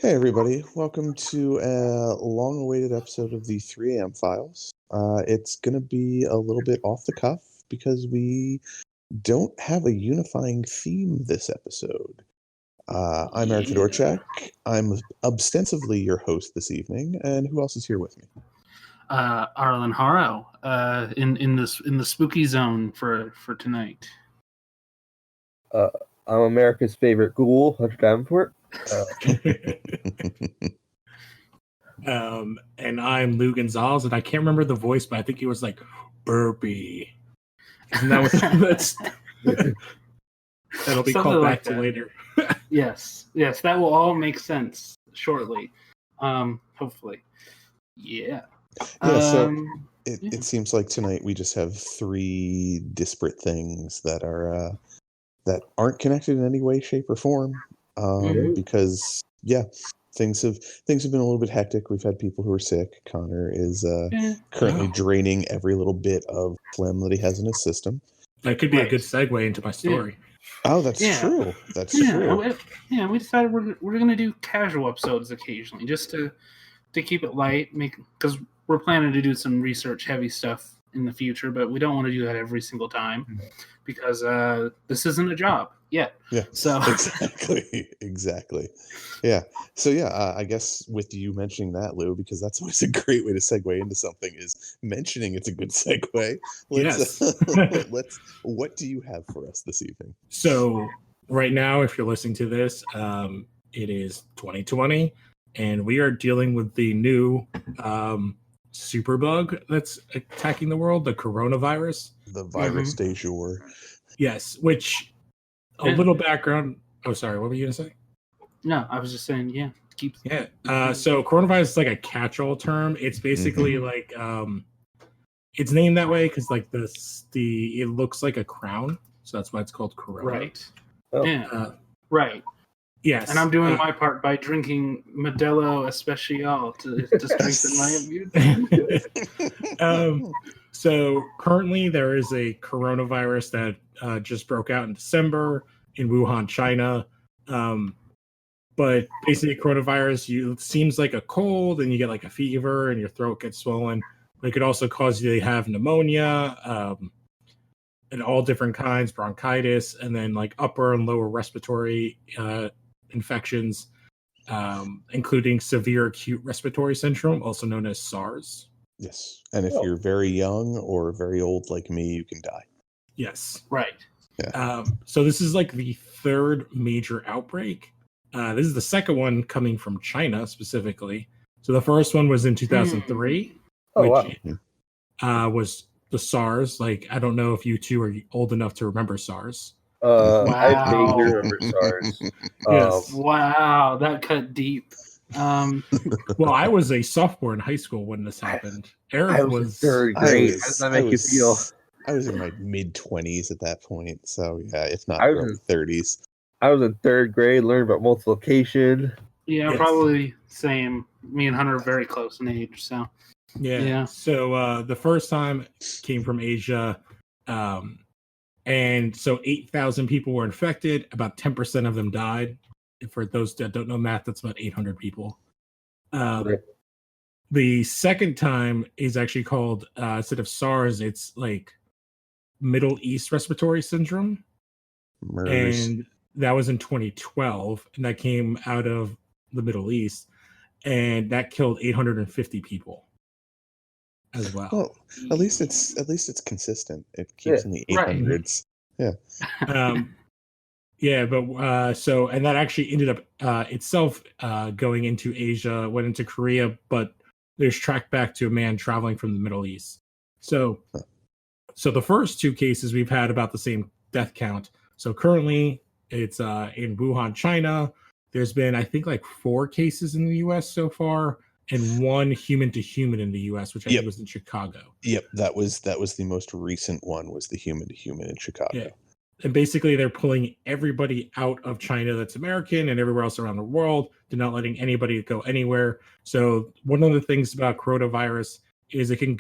Hey everybody, welcome to a long-awaited episode of the 3 a.m. Files. It's going to be a little bit off the cuff because we don't have a unifying theme this episode. I'm Eric Fedorczyk. I'm ostensibly your host this evening, and who else is here with me? Arlen Haro, in the spooky zone for tonight. I'm America's favorite ghoul, Hunter Davenport. And I'm Lou Gonzalez, and I can't remember the voice, but I think he was like burpee. Isn't that what that's? That'll be Something called like back to that. later. Yes, that will all make sense shortly. Hopefully. Yeah. So it seems like tonight we just have three disparate things that are that aren't connected in any way, shape, or form. Because things have been a little bit hectic. We've had people who are sick. Connor is currently draining every little bit of phlegm that he has in his system. That could be a good segue into my story. Oh, that's true. That's true. We decided we're going to do casual episodes occasionally, just to keep it light, because we're planning to do some research heavy stuff in the future, but we don't want to do that every single time because this isn't a job yet. Yeah. So exactly. Yeah. So I guess with you mentioning that, Lou, because that's always a great way to segue into something is mentioning it's a good segue. What do you have for us this evening? So right now, if you're listening to this, it is 2020, and we are dealing with the new superbug that's attacking the world, the coronavirus. The virus du jour. Yes, which a little background. Oh, sorry. What were you going to say? No, I was just saying, So coronavirus is like a catch-all term. It's basically like it's named that way because like it looks like a crown, so that's why it's called corona. Right. Oh. Right. Yes. And I'm doing my part by drinking Modelo Especial to strengthen my immune. So currently there is a coronavirus that just broke out in December in Wuhan, China. But basically coronavirus, it seems like a cold and you get like a fever and your throat gets swollen. But it could also cause you to have pneumonia and all different kinds, bronchitis, and then like upper and lower respiratory infections, including severe acute respiratory syndrome, also known as SARS. Yes. And if you're very young or very old like me, you can die. Yes. Right. Yeah. So this is like the third major outbreak. This is the second one coming from China specifically. So the first one was in 2003, which was the SARS. Like, I don't know if you two are old enough to remember SARS. I vaguely remember SARS. Yes. Wow, that cut deep. Well, I was a sophomore in high school when this happened. Eric was third grade. How does that make you feel? I was in my mid-20s at that point, so if not early 30s. I was in third grade, learned about multiplication. Yeah, probably same. Me and Hunter are very close in age, so. Yeah. So the first time came from Asia, and so 8,000 people were infected. About 10% of them died. For those that don't know math, that's about 800 people. The second time is actually called, instead of SARS, it's like Middle East Respiratory Syndrome. MERS. And that was in 2012, and that came out of the Middle East, and that killed 850 people as well. Well, at least it's consistent. It keeps in the 800s. Right. But so, and that actually ended up itself going into Asia, went into Korea, but there's tracked back to a man traveling from the Middle East. So the first two cases we've had about the same death count. So currently it's in Wuhan, China. There's been, I think, like 4 cases in the U.S. so far, and 1 human to human in the U.S., which I think was in Chicago. Yep, that was the most recent one, was the human to human in Chicago. Yeah. And basically they're pulling everybody out of China that's American and everywhere else around the world. They're not letting anybody go anywhere. So one of the things about coronavirus is it can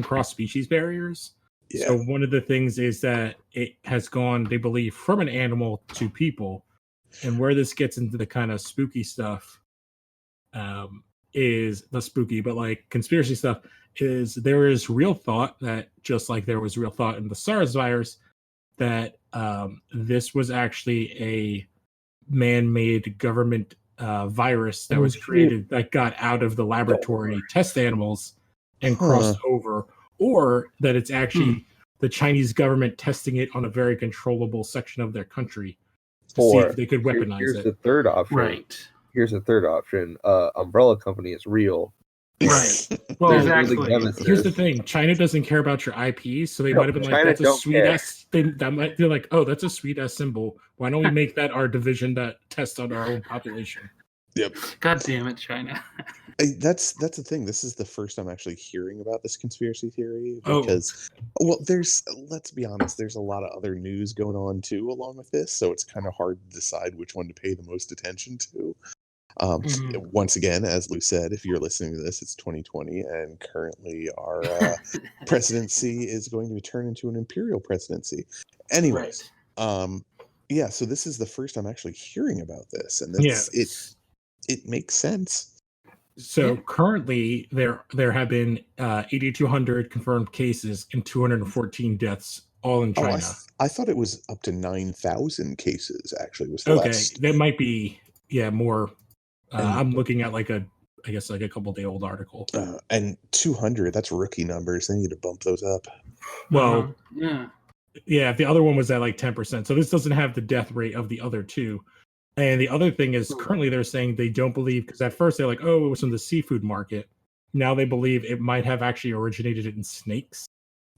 cross species barriers. Yeah. So one of the things is that it has gone, they believe, from an animal to people. And where this gets into the kind of spooky stuff is the spooky, but like conspiracy stuff is there is real thought that just like there was real thought in the SARS virus that this was actually a man-made government virus that was created that got out of the laboratory test animals and crossed over, or that it's actually the Chinese government testing it on a very controllable section of their country to see if they could weaponize here's it. The third option. Right. Here's the third option. Umbrella Company is real. Right. Well, exactly. Here's the thing: China doesn't care about your IPs, so they might have been like, "That's a sweet ass." That might be like, "Oh, that's a sweet ass symbol. Why don't we make that our division that tests on our own population?" Yep. God damn it, China. That's the thing. This is the first I'm actually hearing about this conspiracy theory because, well, let's be honest, there's a lot of other news going on too along with this, so it's kind of hard to decide which one to pay the most attention to. Once again, as Lou said, if you're listening to this, it's 2020, and currently our presidency is going to turn into an imperial presidency. Anyways, yeah. So this is the first I'm actually hearing about this, and it makes sense. So currently, there have been 8,200 confirmed cases and 214 deaths, all in China. I thought it was up to 9,000 cases. Actually, was the last. That might be more. I'm looking at I guess a couple day old article. And 200, that's rookie numbers. They need to bump those up. Well, yeah. The other one was at like 10%. So this doesn't have the death rate of the other two. And the other thing is currently they're saying they don't believe, because at first they're like, oh, it was from the seafood market. Now they believe it might have actually originated in snakes.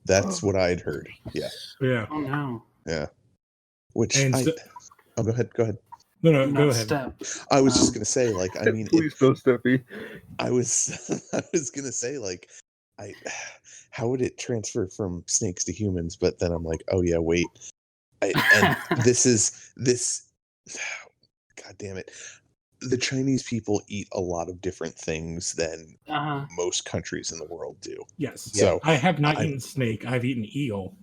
That's what I'd heard. Yeah. Yeah. Oh no. Yeah. Go ahead. No, go ahead. I was just gonna say, I mean, please don't, Steffi. I was gonna say, how would it transfer from snakes to humans? But then I'm like, oh yeah, wait, God damn it, the Chinese people eat a lot of different things than most countries in the world do. Yes. So I have not eaten snake. I've eaten eel.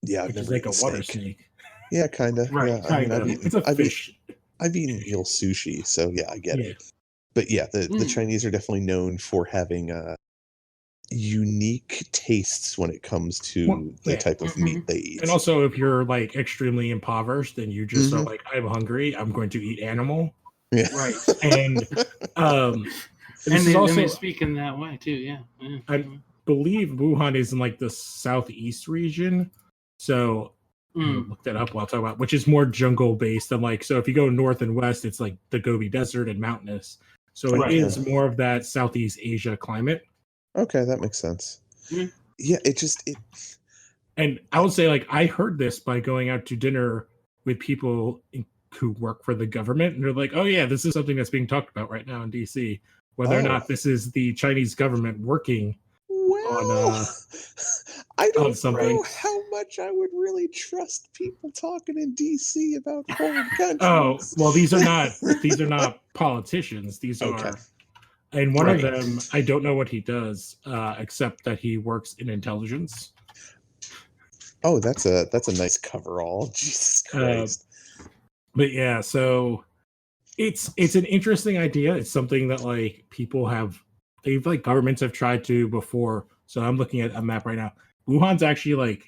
Yeah, which is like a water snake. Yeah, kind of. Right. Yeah, It's a fish. I've eaten eel sushi, so yeah, I get it. But yeah, the Chinese are definitely known for having unique tastes when it comes to the type of meat they eat. And also, if you're extremely impoverished and you just are I'm hungry, I'm going to eat animal. Yeah. Right. And they speak in that way too. Yeah. I believe Wuhan is in the southeast region, so. Look that up while I talk about, which is more jungle based than so if you go north and west, it's like the Gobi Desert and mountainous. So it is more of that Southeast Asia climate. Okay, that makes sense. Yeah, it. And I would say I heard this by going out to dinner with people who work for the government, and they're like, "Oh yeah, this is something that's being talked about right now in DC. Whether or not this is the Chinese government working on." I don't know how much I would really trust people talking in DC about foreign countries. Oh, well, these are not politicians. These are, and one of them, I don't know what he does, except that he works in intelligence. Oh, that's a nice coverall. Jesus Christ. But yeah, so it's an interesting idea. It's something that people have, governments have tried to before. So I'm looking at a map right now. Wuhan's actually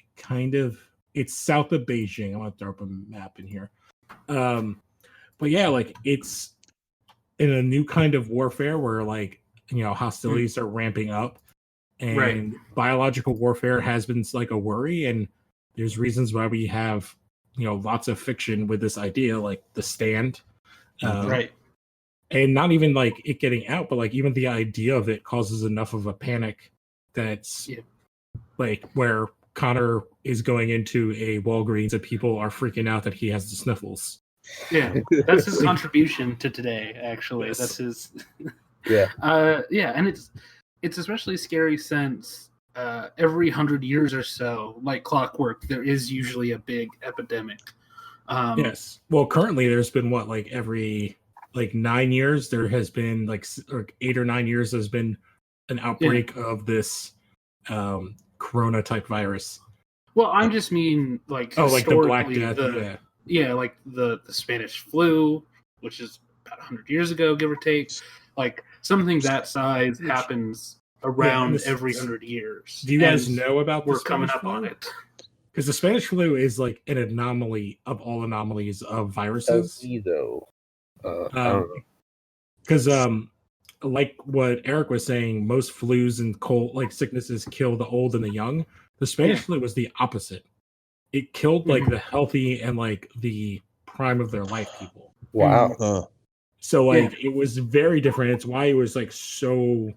it's south of Beijing. I'm gonna throw up a map in here. But yeah, it's in a new kind of warfare where hostilities are ramping up, and biological warfare has been a worry, and there's reasons why we have lots of fiction with this idea, like The Stand, and not even it getting out, but even the idea of it causes enough of a panic that's where Connor is going into a Walgreens and people are freaking out that he has the sniffles. Yeah, that's his contribution to today. Actually, that's his. And it's especially scary since every 100 years or so, like clockwork, there is usually a big epidemic. Yes. Well, currently there's been every 9 years there has been or 8 or 9 years there's been an outbreak of this corona type virus. Well, I just mean the Black Death. The Spanish flu, which is about 100 years ago, give or take. something that size happens around every 100 years. Do you guys know about we're coming up on it? Because the Spanish flu is like an anomaly of all anomalies of viruses. Though. I don't know. Because like what Eric was saying, most flus and cold sicknesses kill the old and the young. The Spanish flu was the opposite. It killed like the healthy and like the prime of their life people. Wow. So it was very different. It's why it was like so.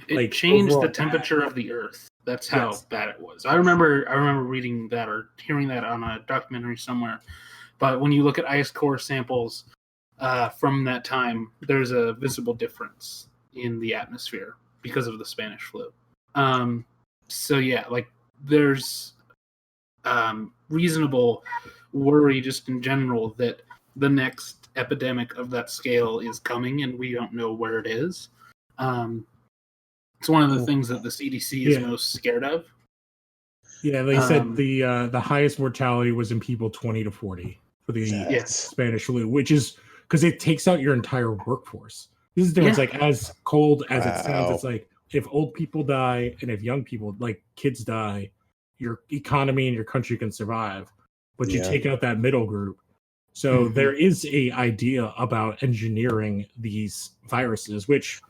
It changed the temperature of the Earth. That's how bad it was. I remember reading that or hearing that on a documentary somewhere. But when you look at ice core samples from that time, there's a visible difference in the atmosphere because of the Spanish flu. So yeah, like there's reasonable worry just in general that the next epidemic of that scale is coming, and we don't know where it is. It's one of the things that the CDC is most scared of. Yeah, they said the highest mortality was in people 20 to 40 for the Spanish flu, which is because it takes out your entire workforce. This is the difference. Like as cold as it sounds, it's like if old people die and if young people, like kids die, your economy and your country can survive, but you take out that middle group. So there is a idea about engineering these viruses, which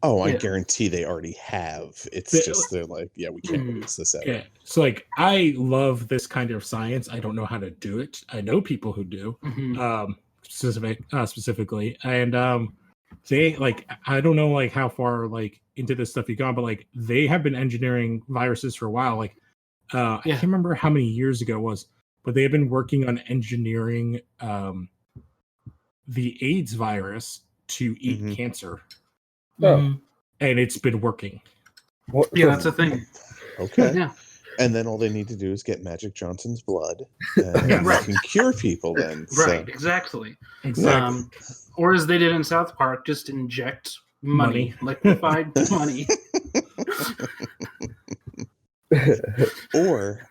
I guarantee they already have. It's just they're like, we can't release this out. Yeah, so like I love this kind of science. I don't know how to do it. I know people who do, specifically, and they like I don't know like how far like into this stuff you've gone, but like they have been engineering viruses for a while. Like I can't remember how many years ago it was, but they have been working on engineering the AIDS virus to eat cancer. And it's been working. That's a thing. Okay. Yeah. And then all they need to do is get Magic Johnson's blood and they can cure people then. Right, exactly. Or as they did in South Park, just inject money. Liquefied money. or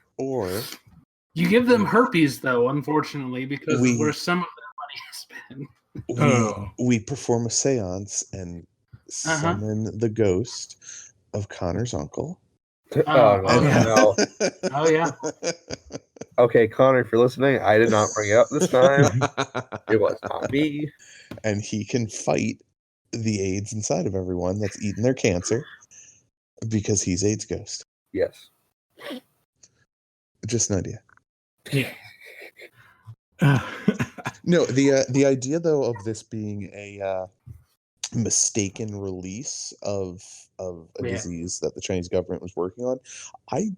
you give them herpes though, unfortunately, because of where some of their money is spent. We perform a seance and summon the ghost of Connor's uncle. No. Oh yeah. Okay, Connor, if you're listening, I did not bring it up this time. It was not me. And he can fight the AIDS inside of everyone that's eating their cancer because he's AIDS ghost. Yes. Just an idea. Yeah. No, the idea though of this being a mistaken release of a disease that the Chinese government was working on, I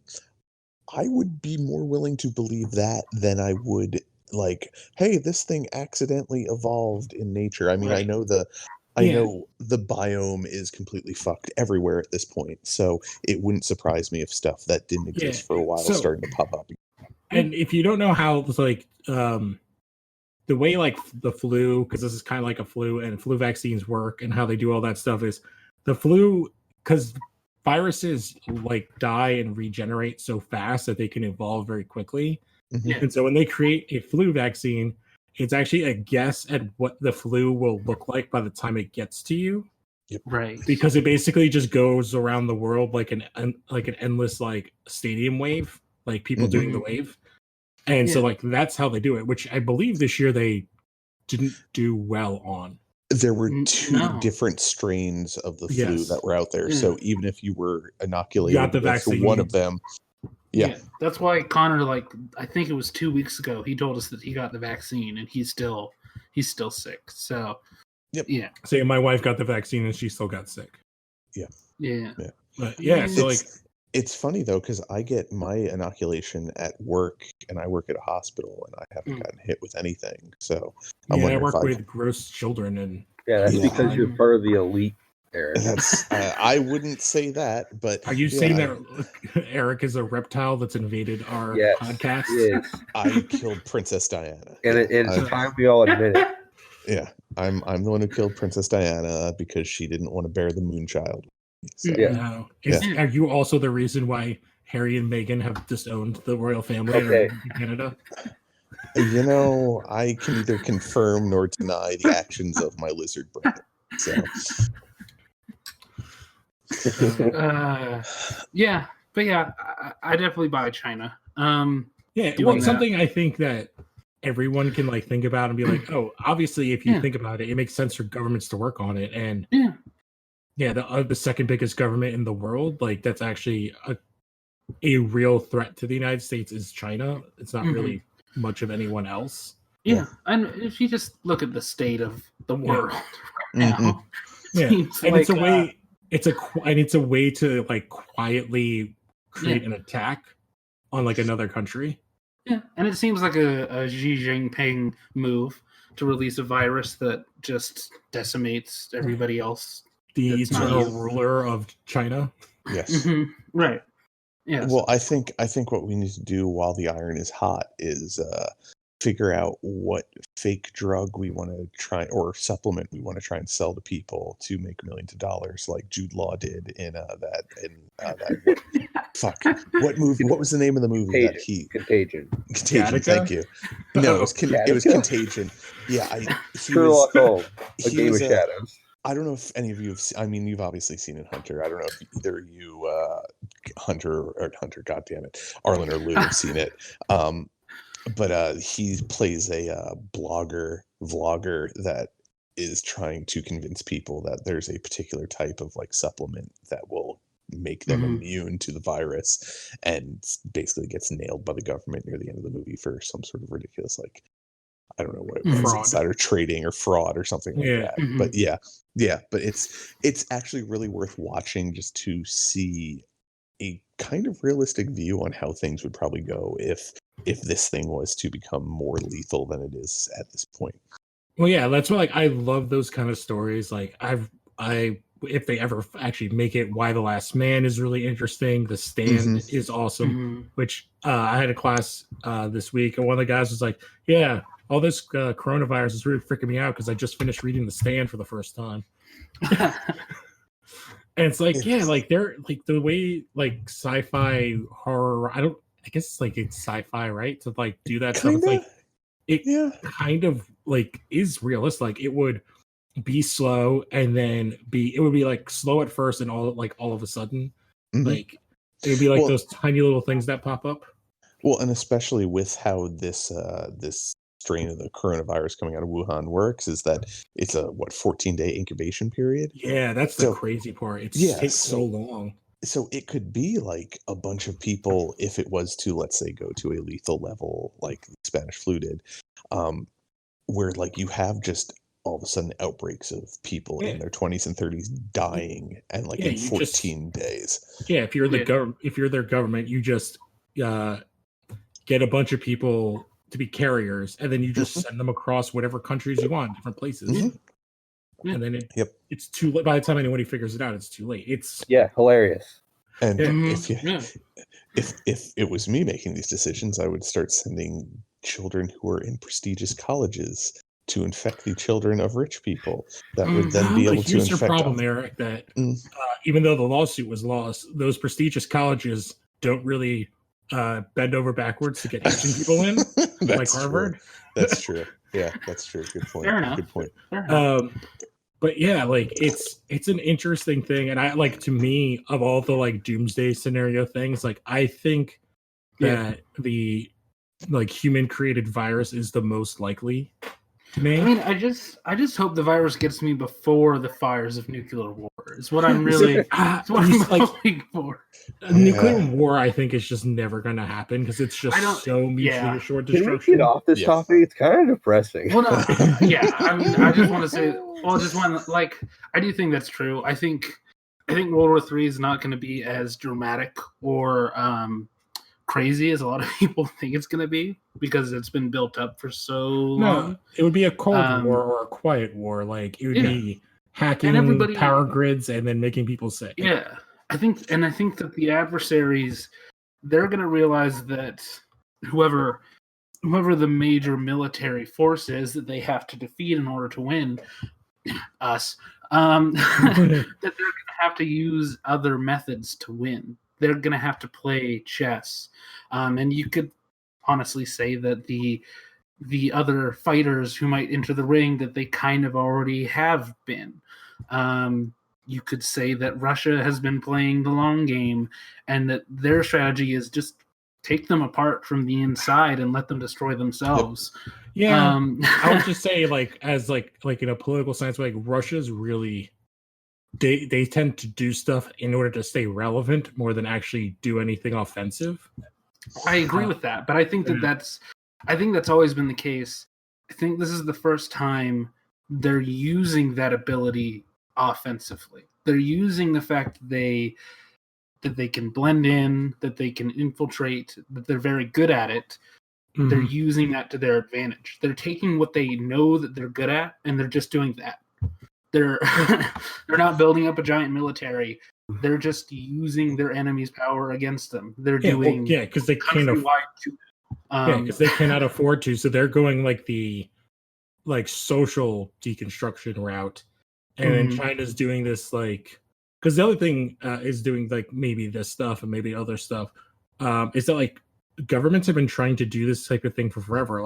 would be more willing to believe that than I would like, hey, this thing accidentally evolved in nature. I mean, I know the biome is completely fucked everywhere at this point, so it wouldn't surprise me if stuff that didn't exist for a while is starting to pop up. And if you don't know how like the way like the flu, because this is kind of like a flu and flu vaccines work and how they do all that stuff is the flu, because viruses like die and regenerate so fast that they can evolve very quickly. And so when they create a flu vaccine, it's actually a guess at what the flu will look like by the time it gets to you. Right. Because it basically just goes around the world like an endless like stadium wave, like people doing the wave. And so like that's how they do it, which I believe this year they didn't do well on. There were two different strains of the flu that were out there. So even if you were inoculated against one of them. Yeah. That's why Connor, like, I think it was 2 weeks ago, he told us that he got the vaccine and he's still sick. So, yeah. So my wife got the vaccine and she still got sick. Yeah. But so like, it's funny though, because I get my inoculation at work and I work at a hospital and I haven't gotten hit with anything. So I work with gross children and that's because you're part of the elite, Eric. That's I wouldn't say that, but are you saying that Eric is a reptile that's invaded our podcast? Yes. I killed Princess Diana. And it's time we all admit it. Yeah. I'm the one who killed Princess Diana because she didn't want to bear the Moonchild. So, Are you also the reason why Harry and Meghan have disowned the royal family in Canada? You know, I can neither confirm nor deny the actions of my lizard brother. So, yeah, but yeah, I definitely buy China. Yeah, doing well, that. something I think that everyone can like think about and be like, oh, obviously, if you Yeah. think about it, it makes sense for governments to work on it. And Yeah. the second biggest government in the world, like that's actually a real threat to the United States is China. It's not really much of anyone else. Yeah, and if you just look at the state of the world right now, and it's a way. It's a way to like quietly create an attack on like another country. Yeah, and it seems like a Xi Jinping move to release a virus that just decimates everybody else. The eternal ruler of China. Yes. Right. Yeah. Well, I think what we need to do while the iron is hot is figure out what fake drug we want to try or supplement we want to try and sell to people to make millions of dollars, like Jude Law did in that what movie? What was the name of the movie Contagion. Contagion. Thank you. No, it was Contagion. Yeah, Sherlock Holmes. A Game of Shadows. I don't know if any of you have. I mean, you've obviously seen it, Hunter. I don't know if either you, Hunter, goddamn it, Arlen or Lou have seen it. But he plays a vlogger that is trying to convince people that there's a particular type of like supplement that will make them immune to the virus, and basically gets nailed by the government near the end of the movie for some sort of ridiculous, like, I don't know what it was, insider trading or fraud or something like that. But but it's actually really worth watching just to see a kind of realistic view on how things would probably go if this thing was to become more lethal than it is at this point. Well, yeah, that's why I love those kind of stories. Like if they ever actually make it, Why the Last Man is really interesting. The Stand is awesome, which I had a class this week, and one of the guys was like, yeah, all this coronavirus is really freaking me out because I just finished reading The Stand for the first time. And it's like, like they're like the way like sci-fi horror, I guess it's like it's sci-fi, right? To like do that stuff. It's like it kind of like is realistic. Like it would be slow and then it would be like slow at first and all of a sudden. Like it would be like those tiny little things that pop up. Well, and especially with how this strain of the coronavirus coming out of Wuhan works, is that it's a 14-day incubation period. Yeah, that's the crazy part. It takes so long. So it could be like a bunch of people, if it was to, let's say, go to a lethal level like the Spanish flu did, where like you have just all of a sudden outbreaks of people in their 20s and 30s dying, and like in 14 days. Yeah, if you're their government, you just get a bunch of people to be carriers, and then you just send them across whatever countries you want, different places. And then it's too late. By the time anybody figures it out, it's too late. It's hilarious. And if it was me making these decisions, I would start sending children who are in prestigious colleges to infect the children of rich people that would then be able to infect. Here's your problem, Eric, that even though the lawsuit was lost, those prestigious colleges don't really bend over backwards to get Asian people in, like Harvard. True. That's true. Yeah, that's true. Good point. Fair enough. Good point. But yeah, like it's an interesting thing, and I like, to me, of all the like doomsday scenario things, like I think that the like human created virus is the most likely to me. I mean, I just hope the virus gets me before the fires of nuclear war. Is what I'm really hoping for. Nuclear war, I think, is just never going to happen because it's just so mutually assured destruction. Can we get off this topic? It's kind of depressing. Well, no, I mean, I just want to say, I do think that's true. I think World War III is not going to be as dramatic or crazy as a lot of people think it's going to be, because it's been built up for so long. It would be a cold war or a quiet war. Like it would be hacking power grids and then making people sick. Yeah, I think that the adversaries, they're going to realize that whoever the major military force is that they have to defeat in order to win, us, that they're going to have to use other methods to win. They're going to have to play chess. And you could honestly say that the other fighters who might enter the ring, that they kind of already have been. You could say that Russia has been playing the long game, and that their strategy is just take them apart from the inside and let them destroy themselves. Yeah, I would just say, as in a political sense, Russia's really they tend to do stuff in order to stay relevant more than actually do anything offensive. I agree with that, but I think that's always been the case. I think this is the first time they're using that ability offensively. They're using the fact that they can blend in, that they can infiltrate, that they're very good at it. Mm-hmm. They're using that to their advantage. They're taking what they know that they're good at, and they're just doing that. They're not building up a giant military. They're just using their enemy's power against them. They're doing because they can't because they cannot afford to. So they're going the social deconstruction route, and then China's doing this because the other thing is doing maybe this stuff and maybe other stuff. Is that governments have been trying to do this type of thing for forever.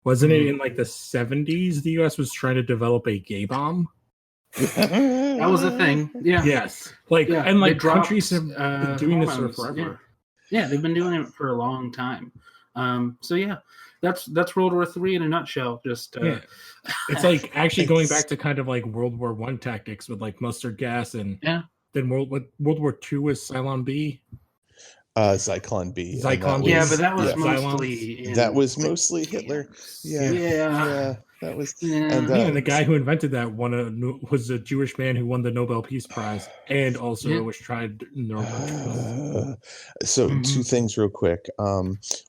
Wasn't it in the 70s the U.S. was trying to develop a gay bomb? That was a thing. Yeah. Yes. And countries have been doing this for forever. Yeah, they've been doing it for a long time. So yeah, that's World War III in a nutshell. Just it's actually going back to kind of World War I tactics with mustard gas, and then World War II was Cylon B. Zyklon B. Zyklon B. Yeah, but that was mostly that was mostly Hitler. Yeah. That was and the guy who invented that was a Jewish man who won the Nobel Peace Prize and also was tried. So two things real quick.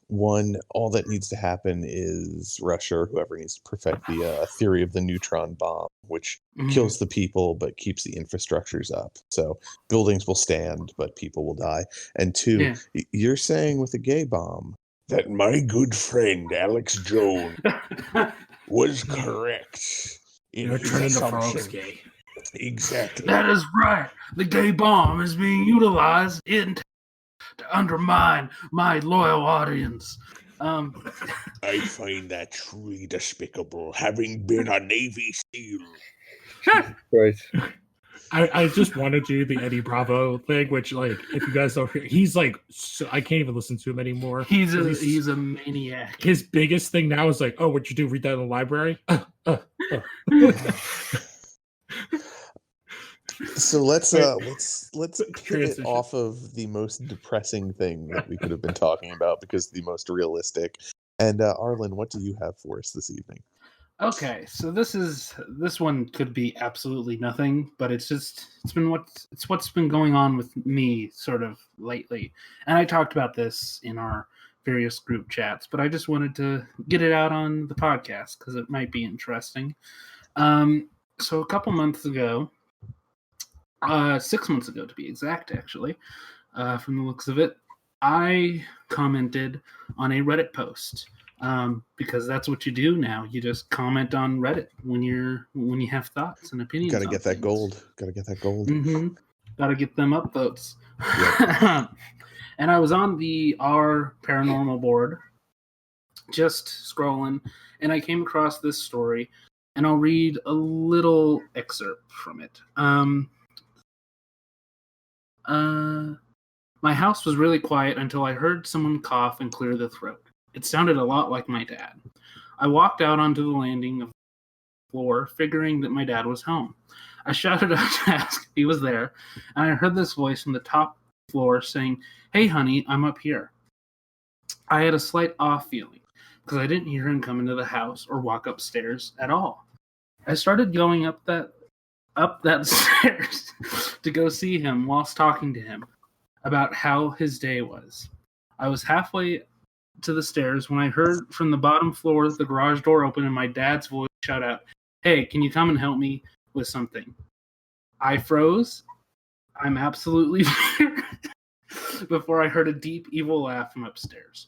One, all that needs to happen is Russia or whoever needs to perfect the theory of the neutron bomb, which kills the people but keeps the infrastructures up. So buildings will stand, but people will die. And two, you're saying with a gay bomb that my good friend Alex Jones was correct. You're turning the frogs gay. Exactly. That is right. The gay bomb is being utilized to undermine my loyal audience. I find that truly despicable, having been a Navy SEAL. Right. I just want to do the Eddie Bravo thing, which if you guys don't hear, he's so, I can't even listen to him animour. He's a maniac. His biggest thing now is oh, what'd you do? Read that in the library? So let's pivot off of the most depressing thing that we could have been talking about because the most realistic. And Arlen, what do you have for us this evening? Okay, so this one could be absolutely nothing, but it's what's been going on with me sort of lately. And I talked about this in our various group chats, but I just wanted to get it out on the podcast because it might be interesting. So a couple months ago, 6 months ago to be exact, actually, from the looks of it, I commented on a Reddit post. Because that's what you do now. You just comment on Reddit when you have thoughts and opinions. Gotta get that gold. Gotta get that gold. Gotta get them upvotes. Yep. And I was on the R paranormal board, just scrolling, and I came across this story, and I'll read a little excerpt from it. My house was really quiet until I heard someone cough and clear the throat. It sounded a lot like my dad. I walked out onto the landing of the floor, figuring that my dad was home. I shouted out to ask if he was there, and I heard this voice from the top floor saying, "Hey, honey, I'm up here." I had a slight off feeling, because I didn't hear him come into the house or walk upstairs at all. I started going up that stairs to go see him whilst talking to him about how his day was. I was halfway to the stairs when I heard from the bottom floor the garage door open and my dad's voice shout out, "Hey, can you come and help me with something?" I froze. I'm absolutely here before I heard a deep, evil laugh from upstairs.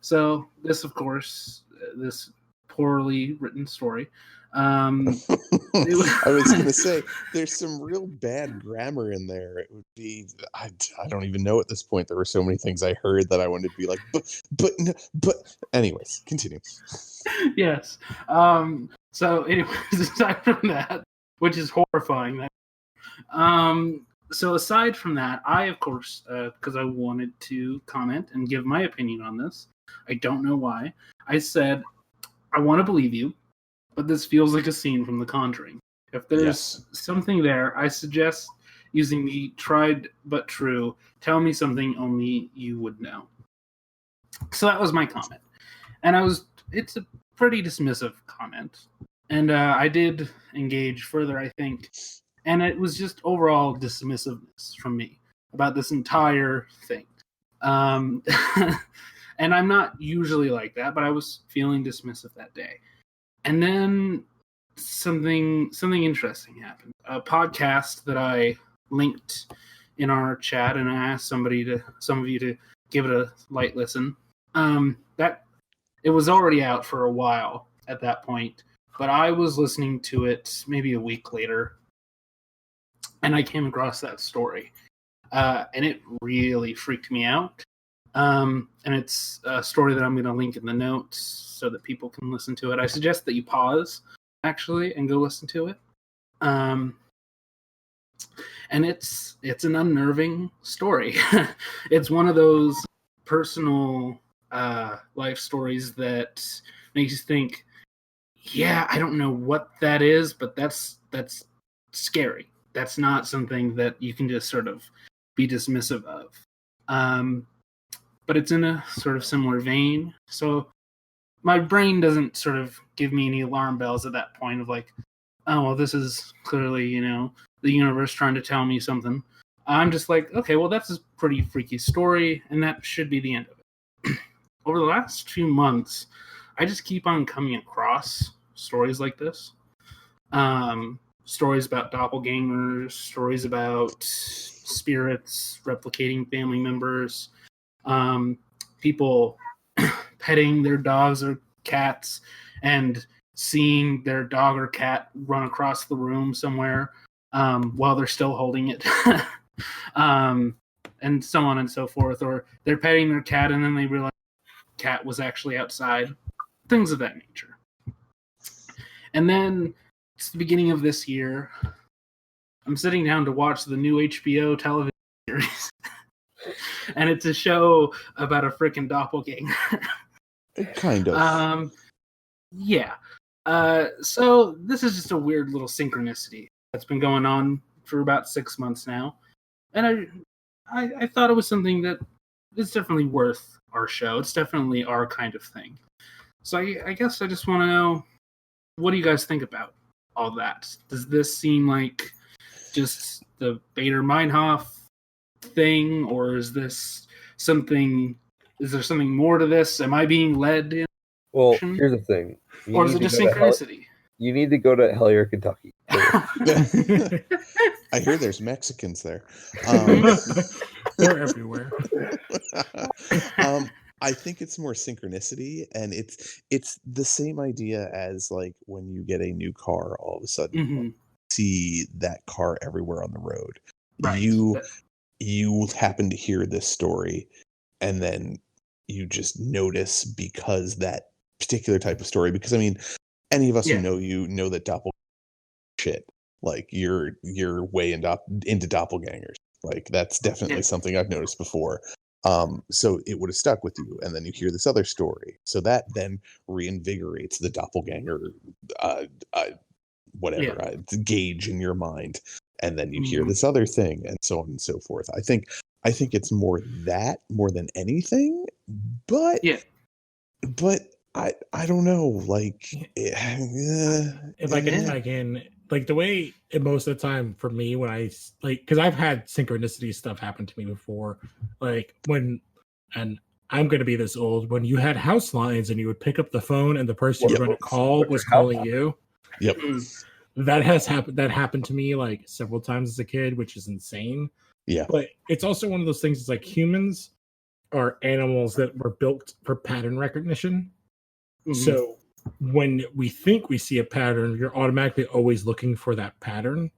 So this, of course, this poorly written story. I was going to say, there's some real bad grammar in there. It would be, I don't even know at this point. There were so many things I heard that I wanted to be like, but anyways, continue. Yes. So anyways, aside from that, which is horrifying. So aside from that, I, of course, because I wanted to comment and give my opinion on this, I don't know why, I said, I want to believe you, but this feels like a scene from The Conjuring. If there's something there, I suggest using the tried but true, tell me something only you would know. So that was my comment. And it's a pretty dismissive comment. And I did engage further, I think. And it was just overall dismissiveness from me about this entire thing. And I'm not usually like that, but I was feeling dismissive that day. And then something interesting happened. A podcast that I linked in our chat, and I asked some of you to give it a light listen. That it was already out for a while at that point, but I was listening to it maybe a week later, and I came across that story, and it really freaked me out. And it's a story that I'm going to link in the notes so that people can listen to it. I suggest that you pause, actually, and go listen to it. And it's an unnerving story. It's one of those personal life stories that makes you think, yeah, I don't know what that is, but that's scary. That's not something that you can just sort of be dismissive of. But it's in a sort of similar vein. So my brain doesn't sort of give me any alarm bells at that point of like, oh, well, this is clearly, the universe trying to tell me something. I'm just like, okay, well, that's a pretty freaky story, and that should be the end of it. Over the last few months, I just keep on coming across stories like this. Stories about doppelgangers, stories about spirits replicating family members, people petting their dogs or cats and seeing their dog or cat run across the room somewhere while they're still holding it, and so on and so forth. Or they're petting their cat and then they realize the cat was actually outside. Things of that nature. And then it's the beginning of this year. I'm sitting down to watch the new HBO television series. And it's a show about a freaking doppelganger. Kind of. Yeah. So this is just a weird little synchronicity that's been going on for about 6 months now. And I thought it was something that is definitely worth our show. It's definitely our kind of thing. So I guess I just want to know, what do you guys think about all that? Does this seem like just the Bader Meinhof thing, or is this something? Is there something more to this? Am I being led in? Well, here's the thing. Or is it just synchronicity? You need to go to Hellier, Kentucky. I hear there's Mexicans there. They're everywhere. I think it's more synchronicity, and it's the same idea as like when you get a new car, all of a sudden you see that car everywhere on the road. Right. You happen to hear this story, and then you just notice because that particular type of story. Because I mean, any of us who know that doppelganger shit. Like you're way into doppelgangers. Like that's definitely something I've noticed before. So it would have stuck with you, and then you hear this other story. So that then reinvigorates the doppelganger, gauge in your mind, and then you hear this other thing, and so on and so forth. I think it's more that more than anything, but I don't know. Like, if I can. Like the way most of the time for me when I because I've had synchronicity stuff happen to me before, like and I'm going to be this old, when you had house lines and you would pick up the phone and the person you were going to call was calling you. Yep. That has happened. That happened to me like several times as a kid, which is insane. Yeah. But it's also one of those things. It's like humans are animals that were built for pattern recognition. So when we think we see a pattern, you're automatically always looking for that pattern.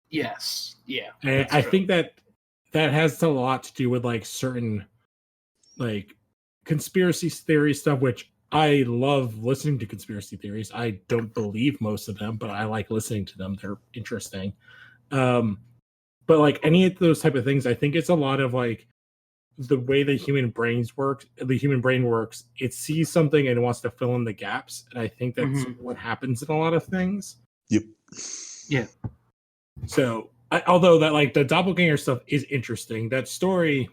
Yes. Yeah. And I think that has a lot to do with like certain like conspiracy theory stuff, which I love listening to conspiracy theories. I don't believe most of them, but I like listening to them. They're interesting. But like any of those type of things, I think it's a lot of like the way the human brain works. It sees something and it wants to fill in the gaps. And I think that's what happens in a lot of things. Yep. Yeah. So although that like the doppelganger stuff is interesting, that story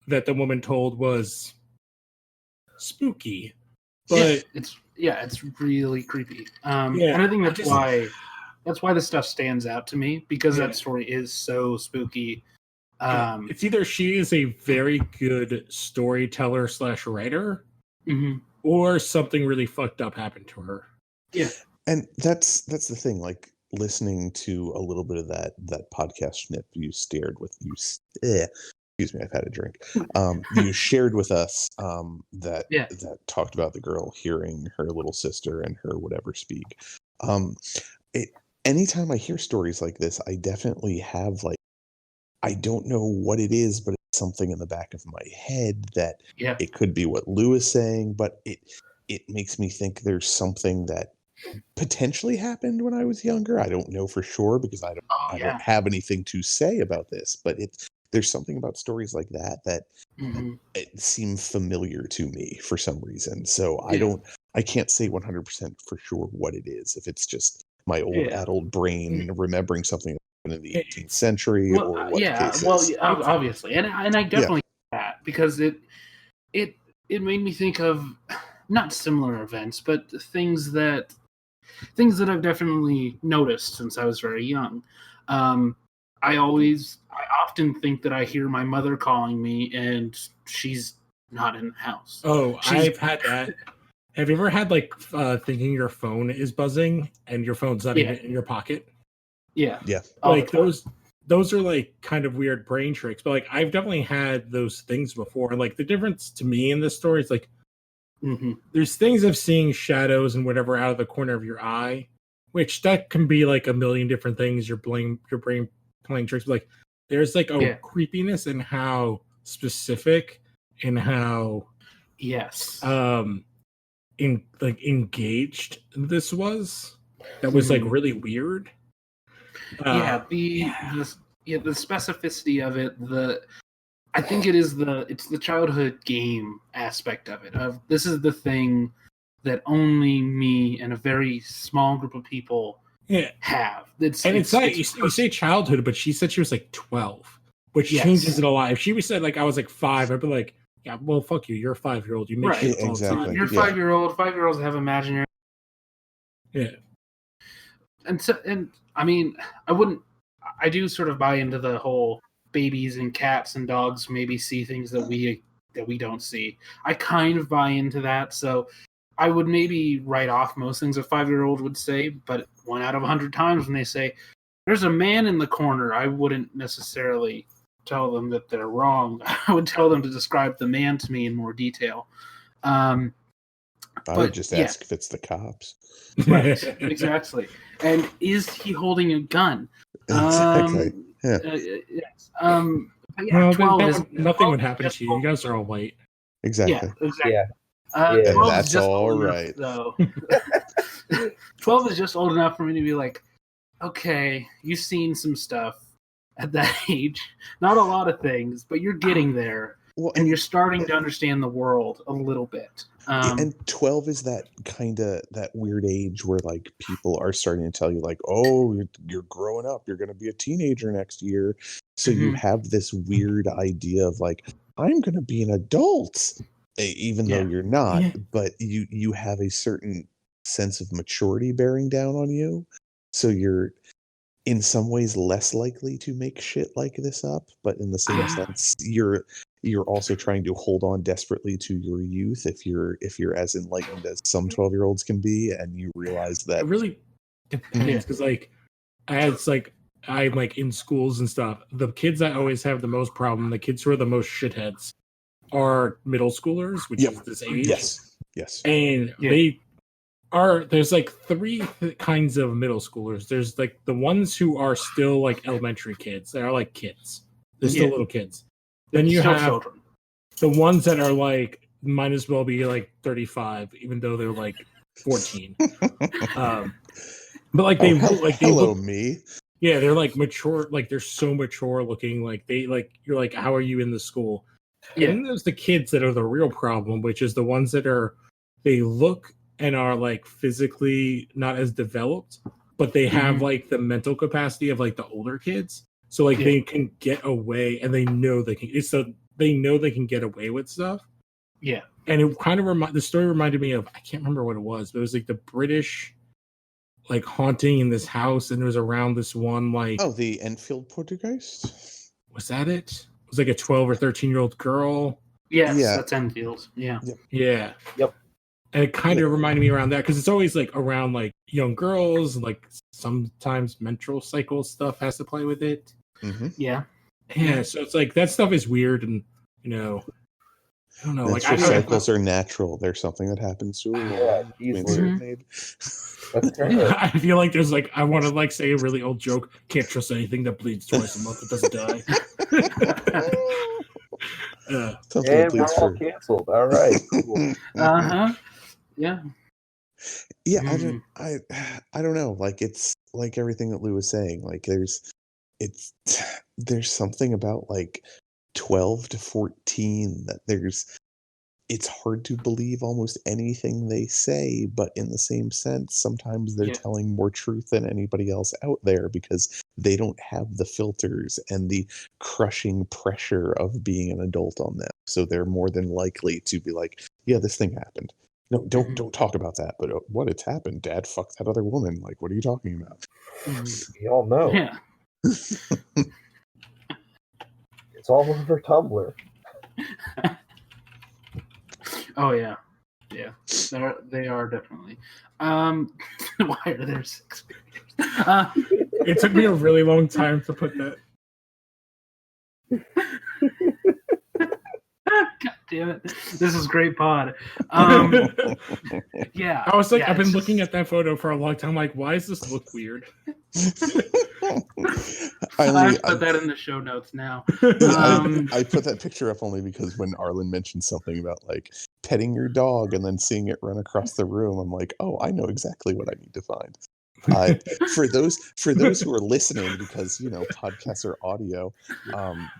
that the woman told was spooky, but it's really creepy. And I think that's why this stuff stands out to me, because that story is so spooky. It's either she is a very good storyteller / writer, or something really fucked up happened to her. Yeah, and that's the thing. Like listening to a little bit of that podcast snip you shared with you. Excuse me, I've had a drink. You shared with us that talked about the girl hearing her little sister and her whatever speak. Anytime I hear stories like this, I definitely have like, I don't know what it is, but it's something in the back of my head that it could be what Lou is saying, but it makes me think there's something that potentially happened when I was younger. I don't know for sure because I don't have anything to say about this, but there's something about stories like that it seem familiar to me for some reason. So I can't say 100% for sure what it is. If it's just my old adult brain remembering something in the 18th century or what the case is. Obviously. And I definitely get that, because it made me think of not similar events, but things that I've definitely noticed since I was very young. I often think that I hear my mother calling me and she's not in the house. Oh, I've had that. Have you ever had like thinking your phone is buzzing and your phone's not even in your pocket? Yeah. Like those are like kind of weird brain tricks, but like I've definitely had those things before. And like the difference to me in this story is like there's things of seeing shadows and whatever out of the corner of your eye, which that can be like a million different things. Your brain playing tricks, but like there's like a creepiness in how specific and how engaged this was. That was like really weird. The specificity of it, I think it's the childhood game aspect of it. Of this is the thing that only me and a very small group of people have. It's like you say childhood, but she said she was like 12, which changes it a lot. If she was said like I was like 5, I'd be like, yeah, well, fuck you. You're a 5-year-old. You make shit all the time. You're a 5-year-old. 5-year-olds have imaginary. Yeah. And I mean, I do sort of buy into the whole babies and cats and dogs maybe see things that we don't see. I kind of buy into that, so I would maybe write off most things a 5-year-old would say, but 1 out of 100 times when they say, there's a man in the corner, I wouldn't necessarily tell them that they're wrong. I would tell them to describe the man to me in more detail. I would just ask if it's the cops. Right, exactly. And is he holding a gun? Exactly. Yes. Well, 12 nothing would happen to you. You guys are all white. Exactly. Yeah, exactly. Yeah. That's all right. Though. 12 is just old enough for me to be like, okay, you've seen some stuff at that age. Not a lot of things, but you're getting there. Well, and you're starting to understand the world a little bit. And 12 is that weird age where like people are starting to tell you like, oh, you're growing up, you're going to be a teenager next year. So you have this weird idea of like, I'm going to be an adult, even though you're not, but you have a certain sense of maturity bearing down on you. So you're in some ways less likely to make shit like this up, but in the same sense, you're also trying to hold on desperately to your youth if you're as enlightened as some 12-year-olds can be, and you realize that it really depends because like I'm like in schools and stuff. The kids that always have the most problem, the kids who are the most shitheads, are middle schoolers, which is this age. Yes. And there's like 3 kinds of middle schoolers. There's like the ones who are still like elementary kids. They are like kids. They're still little kids. Then you have the ones that are like might as well be like 35, even though they're like 14. But like they hello me. Yeah, they're like mature, like they're so mature looking. Like they like you're like, how are you in the school? Yeah. And then there's the kids that are the real problem, which is the ones that they look and are like physically not as developed, but they have like the mental capacity of like the older kids. So like they can get away, and they know they can. They know they can get away with stuff. Yeah. And it kind of the story reminded me of, I can't remember what it was, but it was like the British like haunting in this house, and it was around this one like the Enfield Poltergeist. Was that it? It was like a 12 or 13-year-old girl. Yes, that's Enfield. Yeah. Yeah. Yep. And it kind of reminded me around that, because it's always like around like young girls, like sometimes menstrual cycle stuff has to play with it. Mm-hmm. Yeah. Yeah. So it's like that stuff is weird, and I don't know. Menstrual cycles are natural. They're something that happens to a woman. I feel like there's like, I want to like say a really old joke. Can't trust anything that bleeds twice a month that doesn't die. And we're all canceled. All right. Cool. Yeah. Yeah. I don't know. Like, it's like everything that Lou was saying. Like, there's something about like 12 to 14 that it's hard to believe almost anything they say, but in the same sense, sometimes they're telling more truth than anybody else out there, because they don't have the filters and the crushing pressure of being an adult on them. So they're more than likely to be like, yeah, this thing happened. No, don't talk about that. But what, it's happened. Dad fucked that other woman. Like, what are you talking about? You all know. Yeah. It's all over Tumblr. Oh yeah, yeah. They are definitely. Why are there 6 figures? It took me a really long time to put that. God damn it! This is great pod. Yeah, I was like, I've been looking at that photo for a long time. Like, why does this look weird? I put that in the show notes now. I put that picture up only because when Arlen mentioned something about like petting your dog and then seeing it run across the room, I'm like, oh, I know exactly what I need to find. For those who are listening, because podcasts are audio,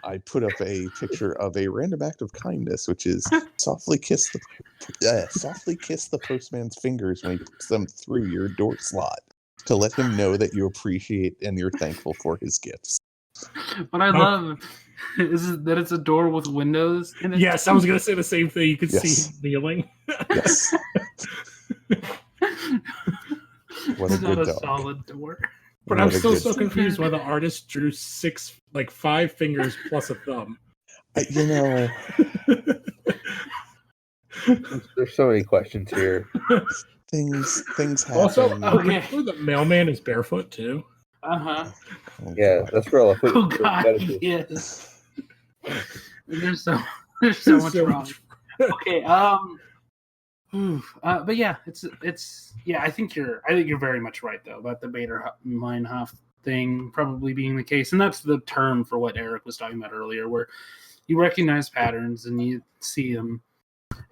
I put up a picture of a random act of kindness, which is softly kiss the postman's fingers when he puts them through your door slot, to let him know that you appreciate and you're thankful for his gifts. What I love is that it's a door with windows in it. Yes, I was going to say the same thing. You can see him kneeling. Yes. What a good dog. Solid door. But I'm still so confused why the artist drew 5 fingers plus a thumb. There's so many questions here. Things happen. Also, the mailman is barefoot too. Oh, yeah, God. that's real. Oh God, yes. There's so much wrong. Okay, but yeah, it's I think you're very much right though about the Bader-Meinhof thing probably being the case, and that's the term for what Eric was talking about earlier, where you recognize patterns and you see them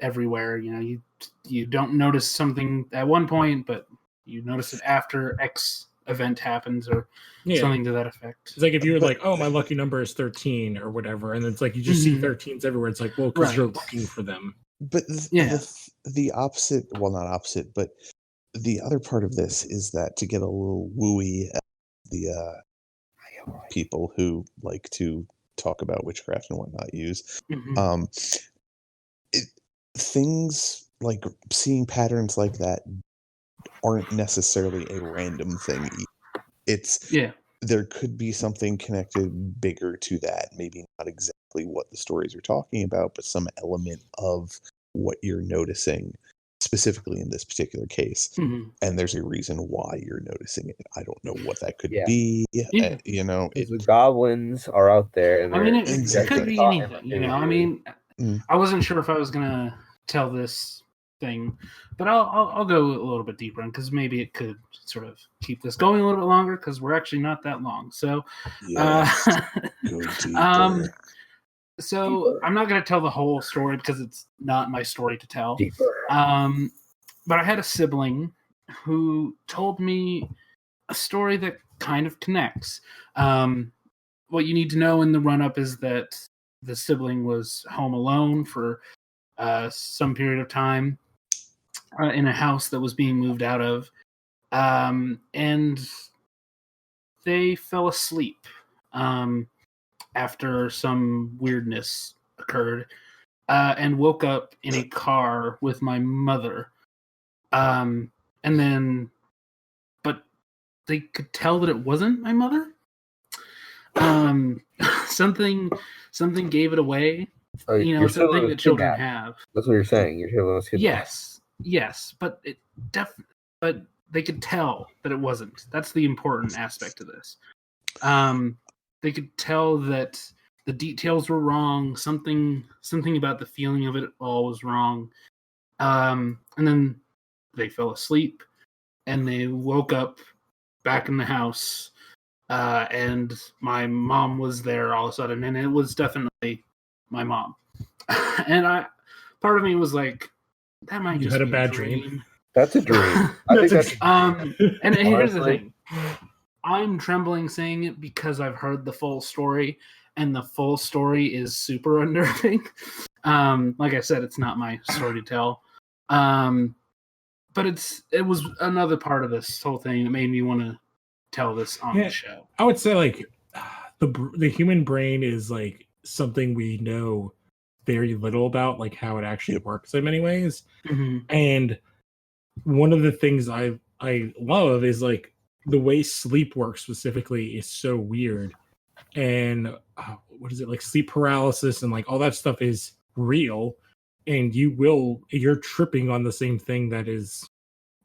everywhere. You don't notice something at one point, but you notice it after X event happens or something to that effect. It's like if you were like, oh, my lucky number is 13 or whatever, and it's like you just see 13s everywhere. It's like, well, because you're looking for them. But the opposite, well, not opposite, but the other part of this is that, to get a little wooey, the people who like to talk about witchcraft and whatnot use, things like seeing patterns like that aren't necessarily a random thing. There could be something connected bigger to that. Maybe not exactly what the stories are talking about, but some element of what you're noticing, specifically in this particular case. And there's a reason why you're noticing it. I don't know what that could be. The goblins are out there. And it could be anything. I wasn't sure if I was gonna tell this thing, but I'll go a little bit deeper, because maybe it could sort of keep this going a little bit longer, because we're actually not that long. So, go deeper. So I'm not going to tell the whole story because it's not my story to tell. Deeper. But I had a sibling who told me a story that kind of connects. What you need to know in the run-up is that the sibling was home alone for some period of time in a house that was being moved out of. And they fell asleep after some weirdness occurred and woke up in a car with my mother. And then, but they could tell that it wasn't my mother. Something gave it away. Something that children have. That's what you're saying. Your sibling was kidnapped. Yes, but but they could tell that it wasn't. That's the important aspect of this. They could tell that the details were wrong. Something about the feeling of it all was wrong. And then they fell asleep, and they woke up back in the house, and my mom was there all of a sudden, and it was definitely my mom. And part of me was like, that might just had be a bad dream. That's a dream. I think that's and here's the thing. I'm trembling saying it because I've heard the full story, and the full story is super unnerving. Like I said, it's not my story to tell. But it was another part of this whole thing that made me want to tell this on the show. I would say like the human brain is like something we know very little about, like how it actually works in many ways. Mm-hmm. And one of the things I love is like the way sleep works specifically is so weird. And what is it, like sleep paralysis and like all that stuff is real, and you're tripping on the same thing that is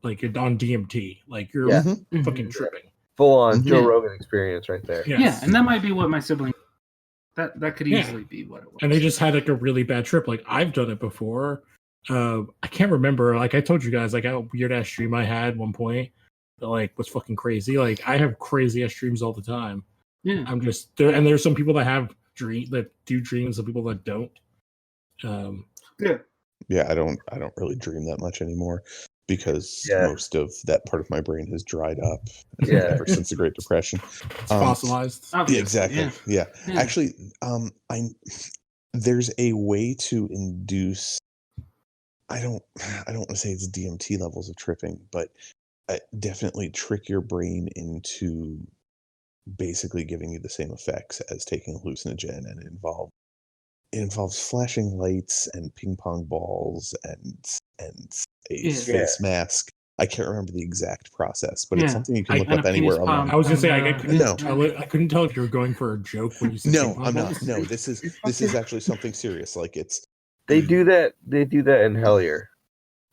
like on DMT, like you're fucking tripping. Full on Joe Rogan experience right there. Yes. Yeah, and that might be what my sibling. That could easily be what it was. And they just had like a really bad trip. Like I've done it before. I can't remember. Like I told you guys, like a weird ass dream I had at one point that like was fucking crazy. Like I have crazy ass dreams all the time. Yeah, I'm just there, and there's some people that do dreams, some people that don't. Yeah, I don't really dream that much anymore because most of that part of my brain has dried up ever since the Great Depression. It's fossilized. Yeah, exactly. Yeah. Actually, there's a way to induce. I don't want to say it's DMT levels of tripping, but definitely trick your brain into basically giving you the same effects as taking a hallucinogen, and it involves flashing lights and ping pong balls and a face mask. I can't remember the exact process, but it's something you can look up anywhere online. I was gonna say I couldn't tell if you were going for a joke when you said I'm not. No, this is actually something serious. Like they do that in Hellier.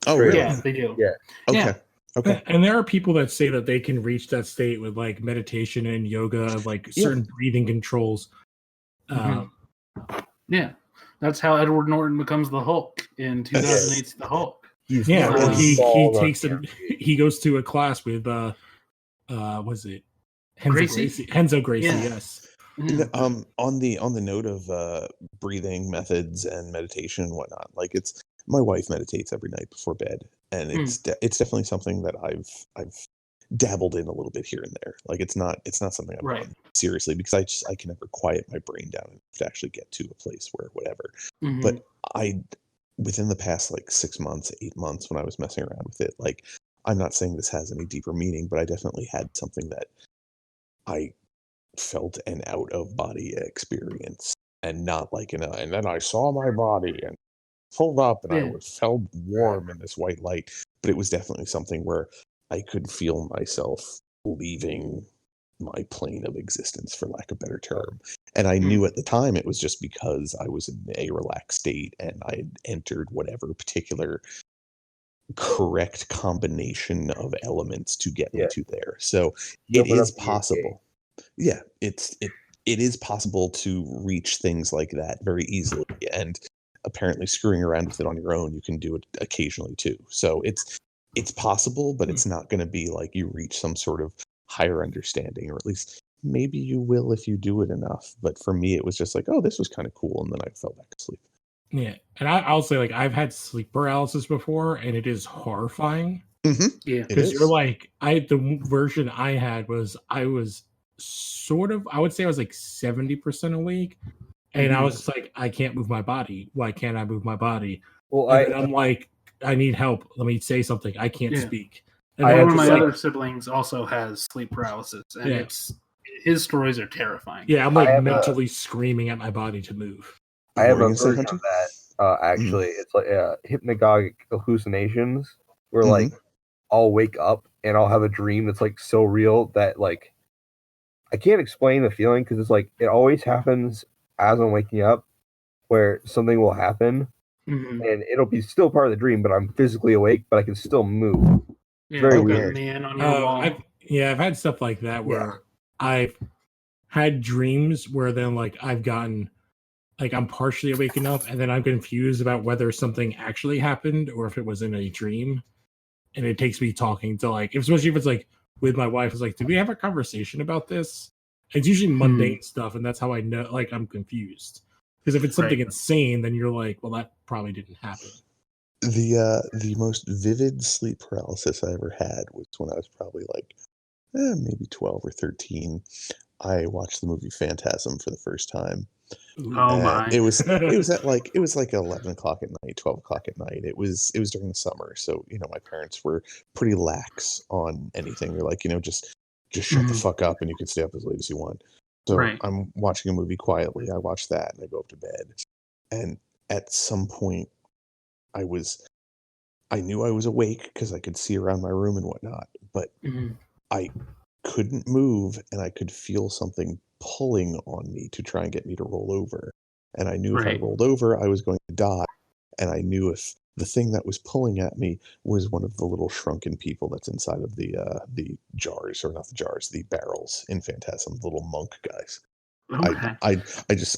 Oh, really? Yeah, they do. Yeah. Okay. And there are people that say that they can reach that state with like meditation and yoga, like certain breathing controls. Yeah, that's how Edward Norton becomes the Hulk in 2008's The Hulk. He goes to a class with was it Henzo Gracie? Yes. On the note of breathing methods and meditation and whatnot, like my wife meditates every night before bed, and it's definitely something that I've dabbled in a little bit here and there. Like it's not something I've done seriously, because I can never quiet my brain down to actually get to a place where whatever. But within the past like 6 months, 8 months, when I was messing around with it, like I'm not saying this has any deeper meaning, but I definitely had something that I felt an out of body experience, and not like and then I saw my body and pulled up and I felt warm in this white light. But it was definitely something where I could feel myself leaving my plane of existence, for lack of a better term. And I knew at the time it was just because I was in a relaxed state and I had entered whatever particular correct combination of elements to get me to there. So it is possible. Yeah, it is possible to reach things like that very easily. And apparently screwing around with it on your own, you can do it occasionally too. So it's possible, but it's not going to be like you reach some sort of higher understanding, or at least maybe you will if you do it enough. But for me, it was just like, oh, this was kind of cool, and then I fell back asleep. Yeah, and I'll say, like, I've had sleep paralysis before, and it is horrifying. Yeah, Because you're like, the version I had was I was sort of, I would say I was like 70% awake, and I was just like, I can't move my body. Why can't I move my body? Well, I'm like, I need help. Let me say something. I can't speak. And one of just my other siblings also has sleep paralysis, and his stories are terrifying. Yeah, I'm like mentally screaming at my body to move. I have a version of that. Actually, it's like hypnagogic hallucinations, where like I'll wake up and I'll have a dream that's like so real that like I can't explain the feeling, because it's like it always happens as I'm waking up, where something will happen and it'll be still part of the dream, but I'm physically awake, but I can still move. Yeah, very like weird. a man on your wall. I've had stuff like that where I've had dreams where then like I've gotten like I'm partially awake enough, and then I'm confused about whether something actually happened or if it was in a dream. And it takes me talking to like, especially if it's like with my wife, it's like, did we have a conversation about this? It's usually mundane stuff, and that's how I know, like, I'm confused. Because if it's something insane, then you're like, well, that probably didn't happen. The most vivid sleep paralysis I ever had was when I was probably like maybe 12 or 13. I watched the movie Phantasm for the first time. Oh my! It was like 11 o'clock at night, 12 o'clock at night. It was during the summer, so my parents were pretty lax on anything. They're like, just shut the fuck up, and you can stay up as late as you want. So I'm watching a movie quietly. I watch that, and I go up to bed. And at some point, I knew I was awake because I could see around my room and whatnot, but I couldn't move, and I could feel something pulling on me to try and get me to roll over. And I knew if I rolled over, I was going to die. And I knew if the thing that was pulling at me was one of the little shrunken people that's inside of the jars, or not the jars, the barrels in Phantasm, the little monk guys. Okay.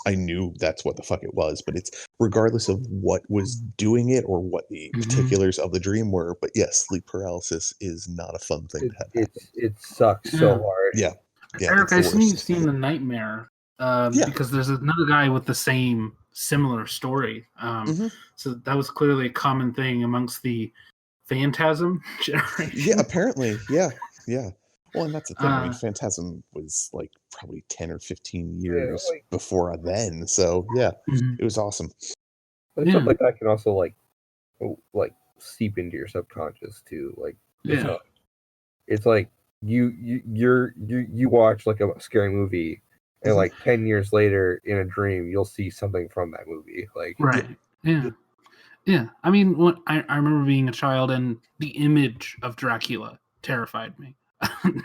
I knew that's what the fuck it was, but it's regardless of what was doing it or what the particulars of the dream were. But yes, sleep paralysis is not a fun thing to have happen. It sucks so hard. Yeah. Eric, I assume you've seen The Nightmare, because there's another guy with the similar story. So that was clearly a common thing amongst the Phantasm generation. Yeah, apparently. Yeah. Well, and that's the thing. I mean, Phantasm was like probably 10 or 15 years before then. So yeah, it was awesome. But stuff like that can also like seep into your subconscious too. Like it's like you watch like a scary movie, and like 10 years later in a dream you'll see something from that movie. Like yeah. I mean, I remember being a child, and the image of Dracula terrified me.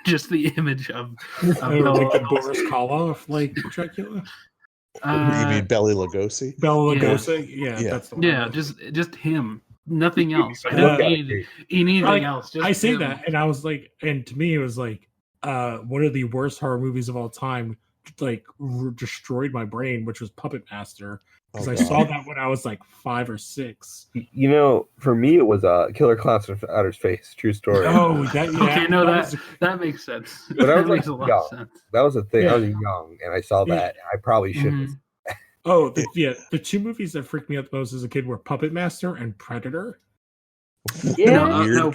Just the image of like the Boris Karloff, like Dracula. You mean Bela Lugosi? Bela Lugosi, yeah, that's the one. Yeah, just him. Nothing else. I don't need anything else. Just I say him. that, and I was like, and to me, it was like one of the worst horror movies of all time. Like destroyed my brain, which was Puppet Master, because I saw that when I was like 5 or 6. For me, it was Killer Clowns from Outer Space. True story. Oh, that makes sense. But I was like young. That was a thing. I was young, and I saw that. I probably shouldn't. The two movies that freaked me out the most as a kid were Puppet Master and Predator. Yeah, no,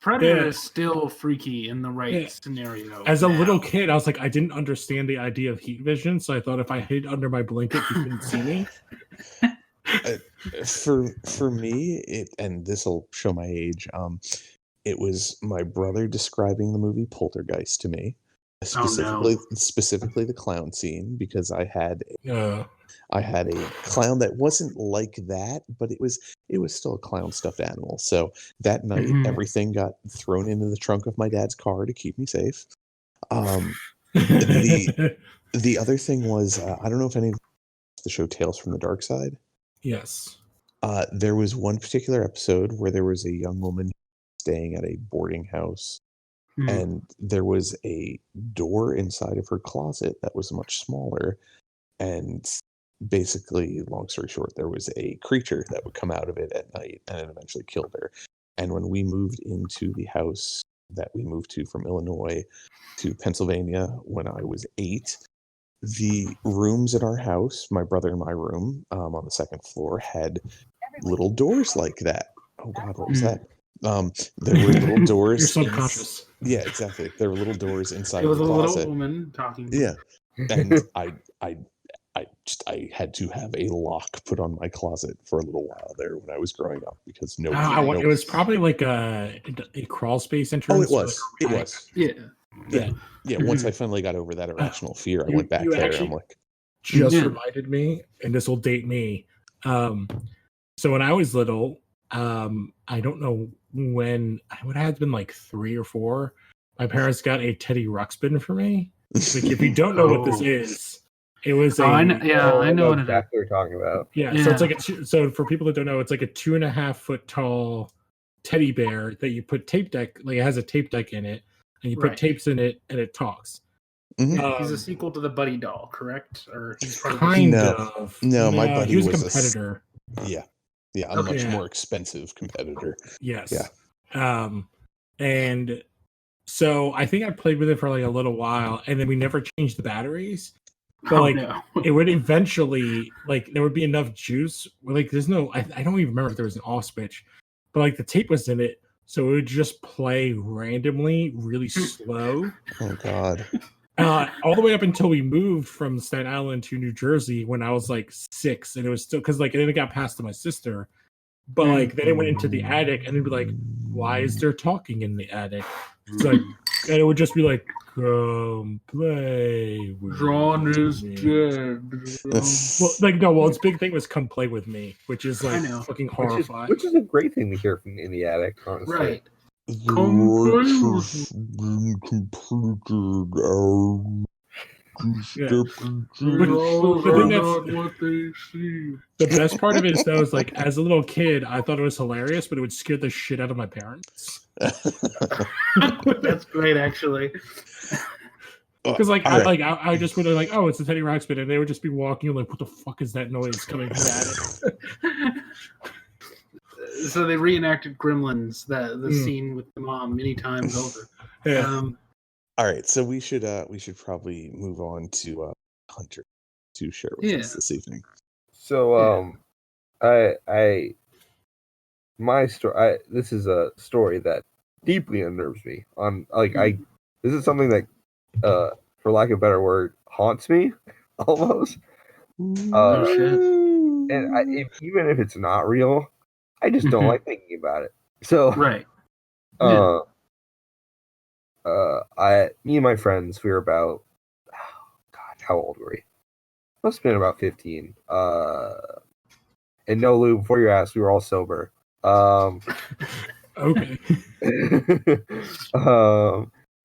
Predator is still freaky in the right scenario. As a little kid, I was like, I didn't understand the idea of heat vision, so I thought if I hid under my blanket, you couldn't see me. For me, and this will show my age. It was my brother describing the movie Poltergeist to me, specifically the clown scene, because I had a clown that wasn't like that, but it was still a clown stuffed animal. So that night, everything got thrown into the trunk of my dad's car to keep me safe. The other thing was, I don't know if any of the show Tales from the Dark Side. Yes. There was one particular episode where there was a young woman staying at a boarding house, and there was a door inside of her closet that was much smaller, and basically, long story short, there was a creature that would come out of it at night, and it eventually killed her. And when we moved into the house that we moved to from Illinois to Pennsylvania when I was 8. The rooms in our house, my brother and my room on the second floor, had little doors like that. Oh God, what was that? There were little doors. You're subconscious. Yeah, exactly. There were little doors inside It was the a closet. little woman talking. Yeah, and I had to have a lock put on my closet for a little while there when I was growing up because It was probably like a crawl space entrance. Oh, it was. It was. Yeah. Once I finally got over that irrational fear, I went back there. And I'm like, just reminded me, and this will date me. So when I was little, I don't know when, I would have been like 3 or 4. My parents got a Teddy Ruxpin for me. Like, if you don't know what this is, it was I know what it is. Exactly what you're talking about. Yeah, so it's like so for people that don't know, it's like a 2.5 foot tall teddy bear that you put tape deck, like it has a tape deck in it, and you put tapes in it, and it talks. He's a sequel to the Buddy doll, correct? Or he's kind of. No, my buddy he was a competitor. A much more expensive competitor. Yes. Yeah. And so I think I played with it for like a little while, and then we never changed the batteries. But it would eventually, like, there would be enough juice. Like, there's no, I don't even remember if there was an off switch, but like the tape was in it, so it would just play randomly, really slow. Oh God. All the way up until we moved from Staten Island to New Jersey when I was like 6, and it was still, because like then it got passed to my sister, but like then it went into the attic, and it'd be like, why is there talking in the attic? It's like, and it would just be like, come play with John is dead. Its big thing was come play with me, which is like fucking horrifying. Which is a great thing to hear from in the attic, honestly. Right. The best part of it is, though, is like as a little kid, I thought it was hilarious, but it would scare the shit out of my parents. That's great, actually. Because I just would have like, oh, it's a Teddy Ruxpin, and they would just be walking like, what the fuck is that noise coming from the attic? So they reenacted Gremlins, the scene with the mom many times over. Yeah. All right, so we should probably move on to Hunter to share with us this evening. So my story. This is a story that deeply unnerves me. This is something that, for lack of a better word, haunts me almost. And even if it's not real, I just don't like thinking about it. So me and my friends, we were about, how old were we? Must have been about 15. And no, Lou, before you ask, we were all sober. Okay.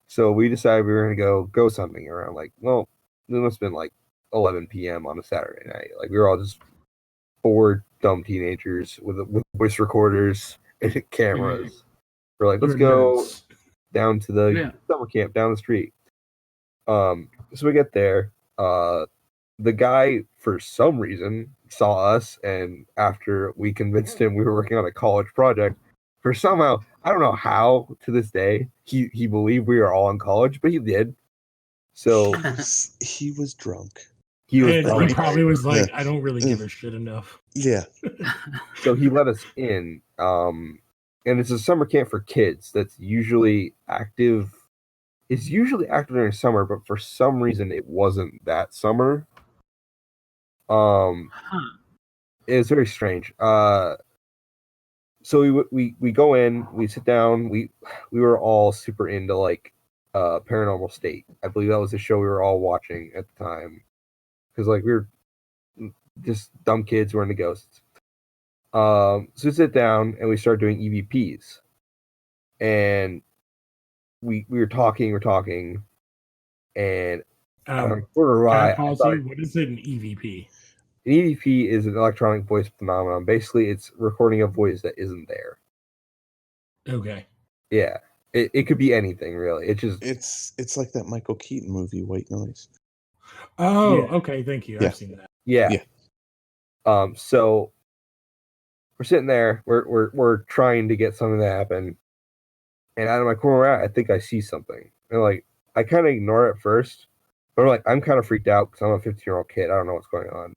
So we decided we were gonna go something around it must have been like 11 p.m. on a Saturday night. Like, we were all just 4 dumb teenagers with voice recorders and cameras. We're like, let's go down to the summer camp down the street. So we get there. The guy, for some reason, saw us, and after we convinced him we were working on a college project, for somehow, I don't know how, to this day, he believed we were all in college, but he did. So he was drunk. He probably was like, I don't really give a shit enough. Yeah. So he let us in. And it's a summer camp for kids that's usually active. It's usually active during summer, but for some reason it wasn't that summer. It was very strange. So we go in, we sit down, we were all super into like Paranormal State. I believe that was the show we were all watching at the time. Because like we were just dumb kids who were into ghosts. So we sit down and we start doing EVPs. And we were talking, and what is an EVP? An EVP is an electronic voice phenomenon. Basically, it's recording a voice that isn't there. Okay. Yeah. It could be anything, really. It's like that Michael Keaton movie, White Noise. Oh, okay. Thank you. I've seen that. Yeah. So we're sitting there. We're trying to get something to happen, and out of my corner eye, I think I see something. And like I kind of ignore it at first, but I'm kind of freaked out because I'm a 15-year-old kid. I don't know what's going on.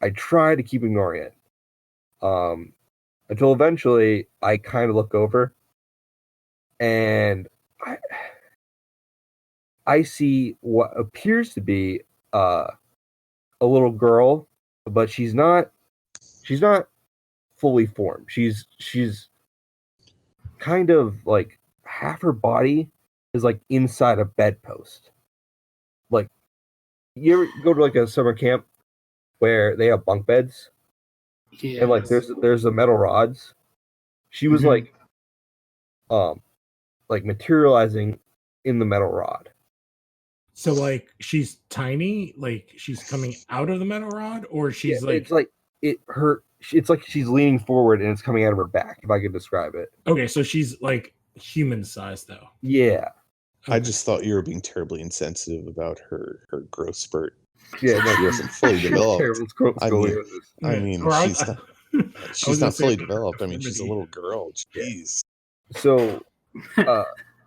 I try to keep ignoring it. Until eventually I kind of look over and I see what appears to be a little girl, but she's not fully formed. She's kind of like half her body is like inside a bedpost. Like you ever go to like a summer camp where they have bunk beds? Yeah. And like there's the metal rods. She was like materializing in the metal rod. So like she's tiny, like she's coming out of the metal rod, or she's like it's like she's leaning forward and it's coming out of her back, if I could describe it. Okay, so she's like human sized though. Yeah. I just thought you were being terribly insensitive about her growth spurt. Yeah, no, She wasn't fully developed. I mean, she's not fully developed. I mean, she's a little girl. Jeez. Yeah. So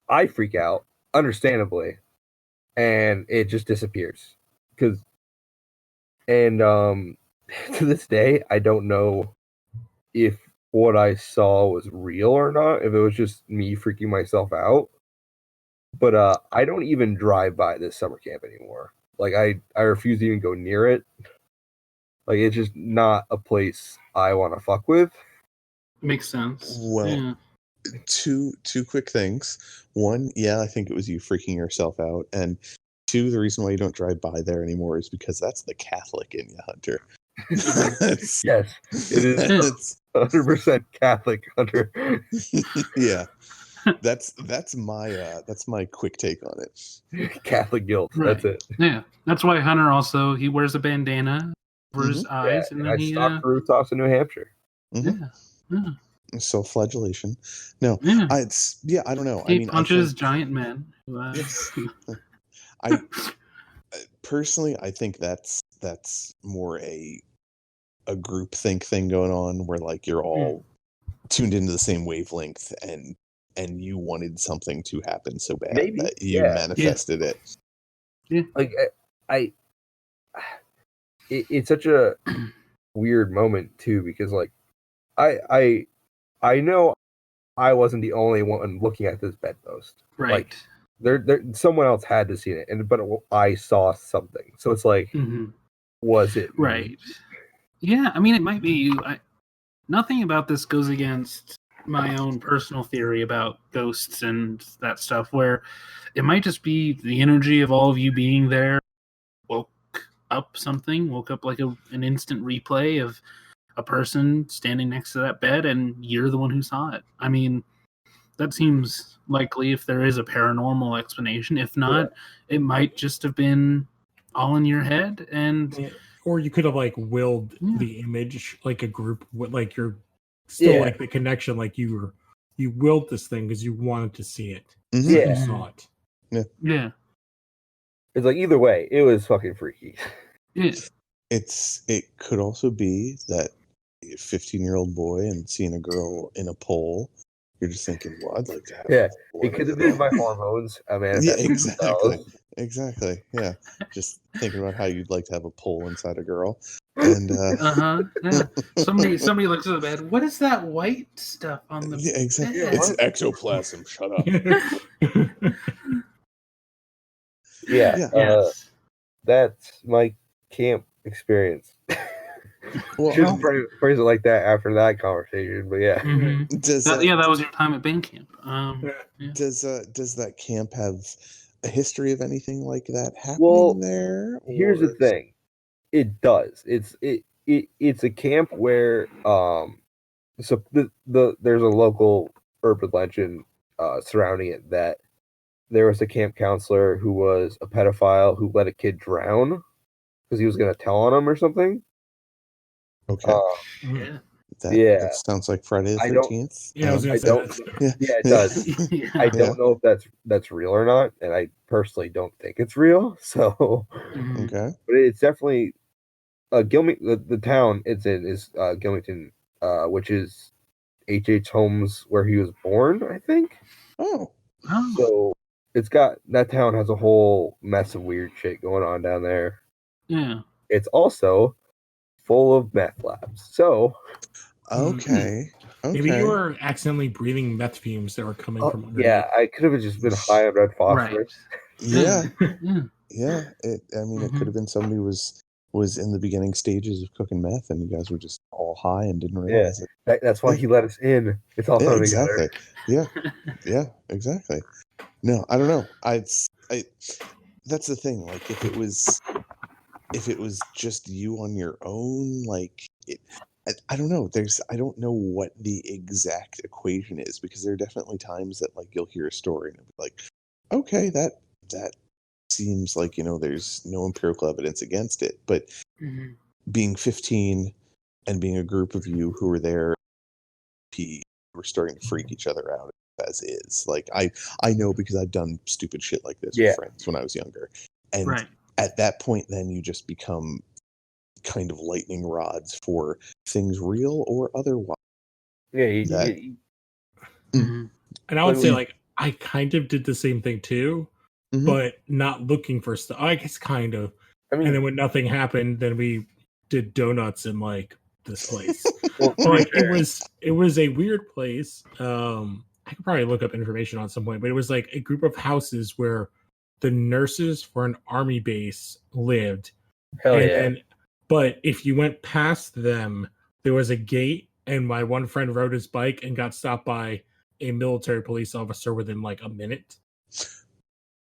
I freak out, understandably, and it just disappears. To this day, I don't know if what I saw was real or not, if it was just me freaking myself out. But I don't even drive by this summer camp anymore. Like I refuse to even go near it. Like it's just not a place I want to fuck with. Makes sense. Well, two quick things. One, yeah, I think it was you freaking yourself out, and two, the reason why you don't drive by there anymore is because that's the Catholic in you, Hunter. Yes, it is 100% Catholic, Hunter. Yeah. That's my quick take on it. Catholic guilt. Right. That's it. Yeah, that's why Hunter also he wears a bandana over his eyes, and then I stalked rooftops in New Hampshire. Yeah. Self-flagellation. No, yeah. I don't know. He punches giant men. I personally, I think that's more a group think thing going on, where like you're all tuned into the same wavelength, and you wanted something to happen so bad that you manifested it. Yeah. Like it's such a weird moment too, because like I know I wasn't the only one looking at this bedpost. Right. Like there someone else had to see it, but I saw something. So it's like, was it right? Me? Yeah, I mean, it might be you. Nothing about this goes against my own personal theory about ghosts and that stuff, where it might just be the energy of all of you being there woke up like an instant replay of a person standing next to that bed, and you're the one who saw it. I mean, that seems likely if there is a paranormal explanation. If not, it might just have been all in your head, and or you could have like willed the image, like a group, like you're still like the connection, like you willed this thing because you wanted to see it. Yeah, you saw it. Yeah. It's like either way, it was fucking freaky. Yeah. It could also be that 15-year-old boy and seeing a girl in a pole, you're just thinking, well, I'd like to have. Yeah, it could have been my hormones. I mean, yeah, exactly. Yeah, just thinking about how you'd like to have a pole inside a girl, and yeah. Somebody looks at the bed. What is that white stuff on the? Yeah, exactly. bed? It's ectoplasm. Shut up. Yes. That's my camp experience. Well, shouldn't phrase it like that after that conversation, but yeah. That was your time at band camp. Does that camp have a history of anything like that happening there? Here's the thing. It does. It's a camp where so there's a local urban legend surrounding it that there was a camp counselor who was a pedophile who let a kid drown because he was going to tell on him or something. Okay. That sounds like Friday the 13th. Yeah, it does. Yeah. I don't know if that's real or not, and I personally don't think it's real. So, okay, but it's definitely the town it's in is Gilmington, which is H.H. Holmes where he was born, I think. Oh. So it's got that town has a whole mess of weird shit going on down there. Yeah. It's also full of meth labs. So Okay. Maybe you were accidentally breathing meth fumes that were coming from underneath. Yeah, I could have just been high on red phosphorus. Yeah. Yeah. Yeah. It could have been somebody was in the beginning stages of cooking meth, and you guys were just all high and didn't realize it. That's why he let us in. It's all coming exactly. together. Yeah. Exactly. No, I don't know. That's the thing. Like, if it was just you on your own, like I don't know. I don't know what the exact equation is, because there are definitely times that, like, you'll hear a story and it'll be like, okay, that seems like, there's no empirical evidence against it. But being 15 and being a group of you who were there, were starting to freak each other out as is. Like, I know, because I've done stupid shit like this with friends when I was younger. And at that point, then you just become kind of lightning rods for things real or otherwise. Yeah. And I would say, like, I kind of did the same thing too, but not looking for stuff. I guess kind of. I mean, and then when nothing happened, then we did donuts in, like, this place. Like, it was a weird place. I could probably look up information on some point, but it was like a group of houses where the nurses for an army base lived. But if you went past them, there was a gate, and my one friend rode his bike and got stopped by a military police officer within like a minute.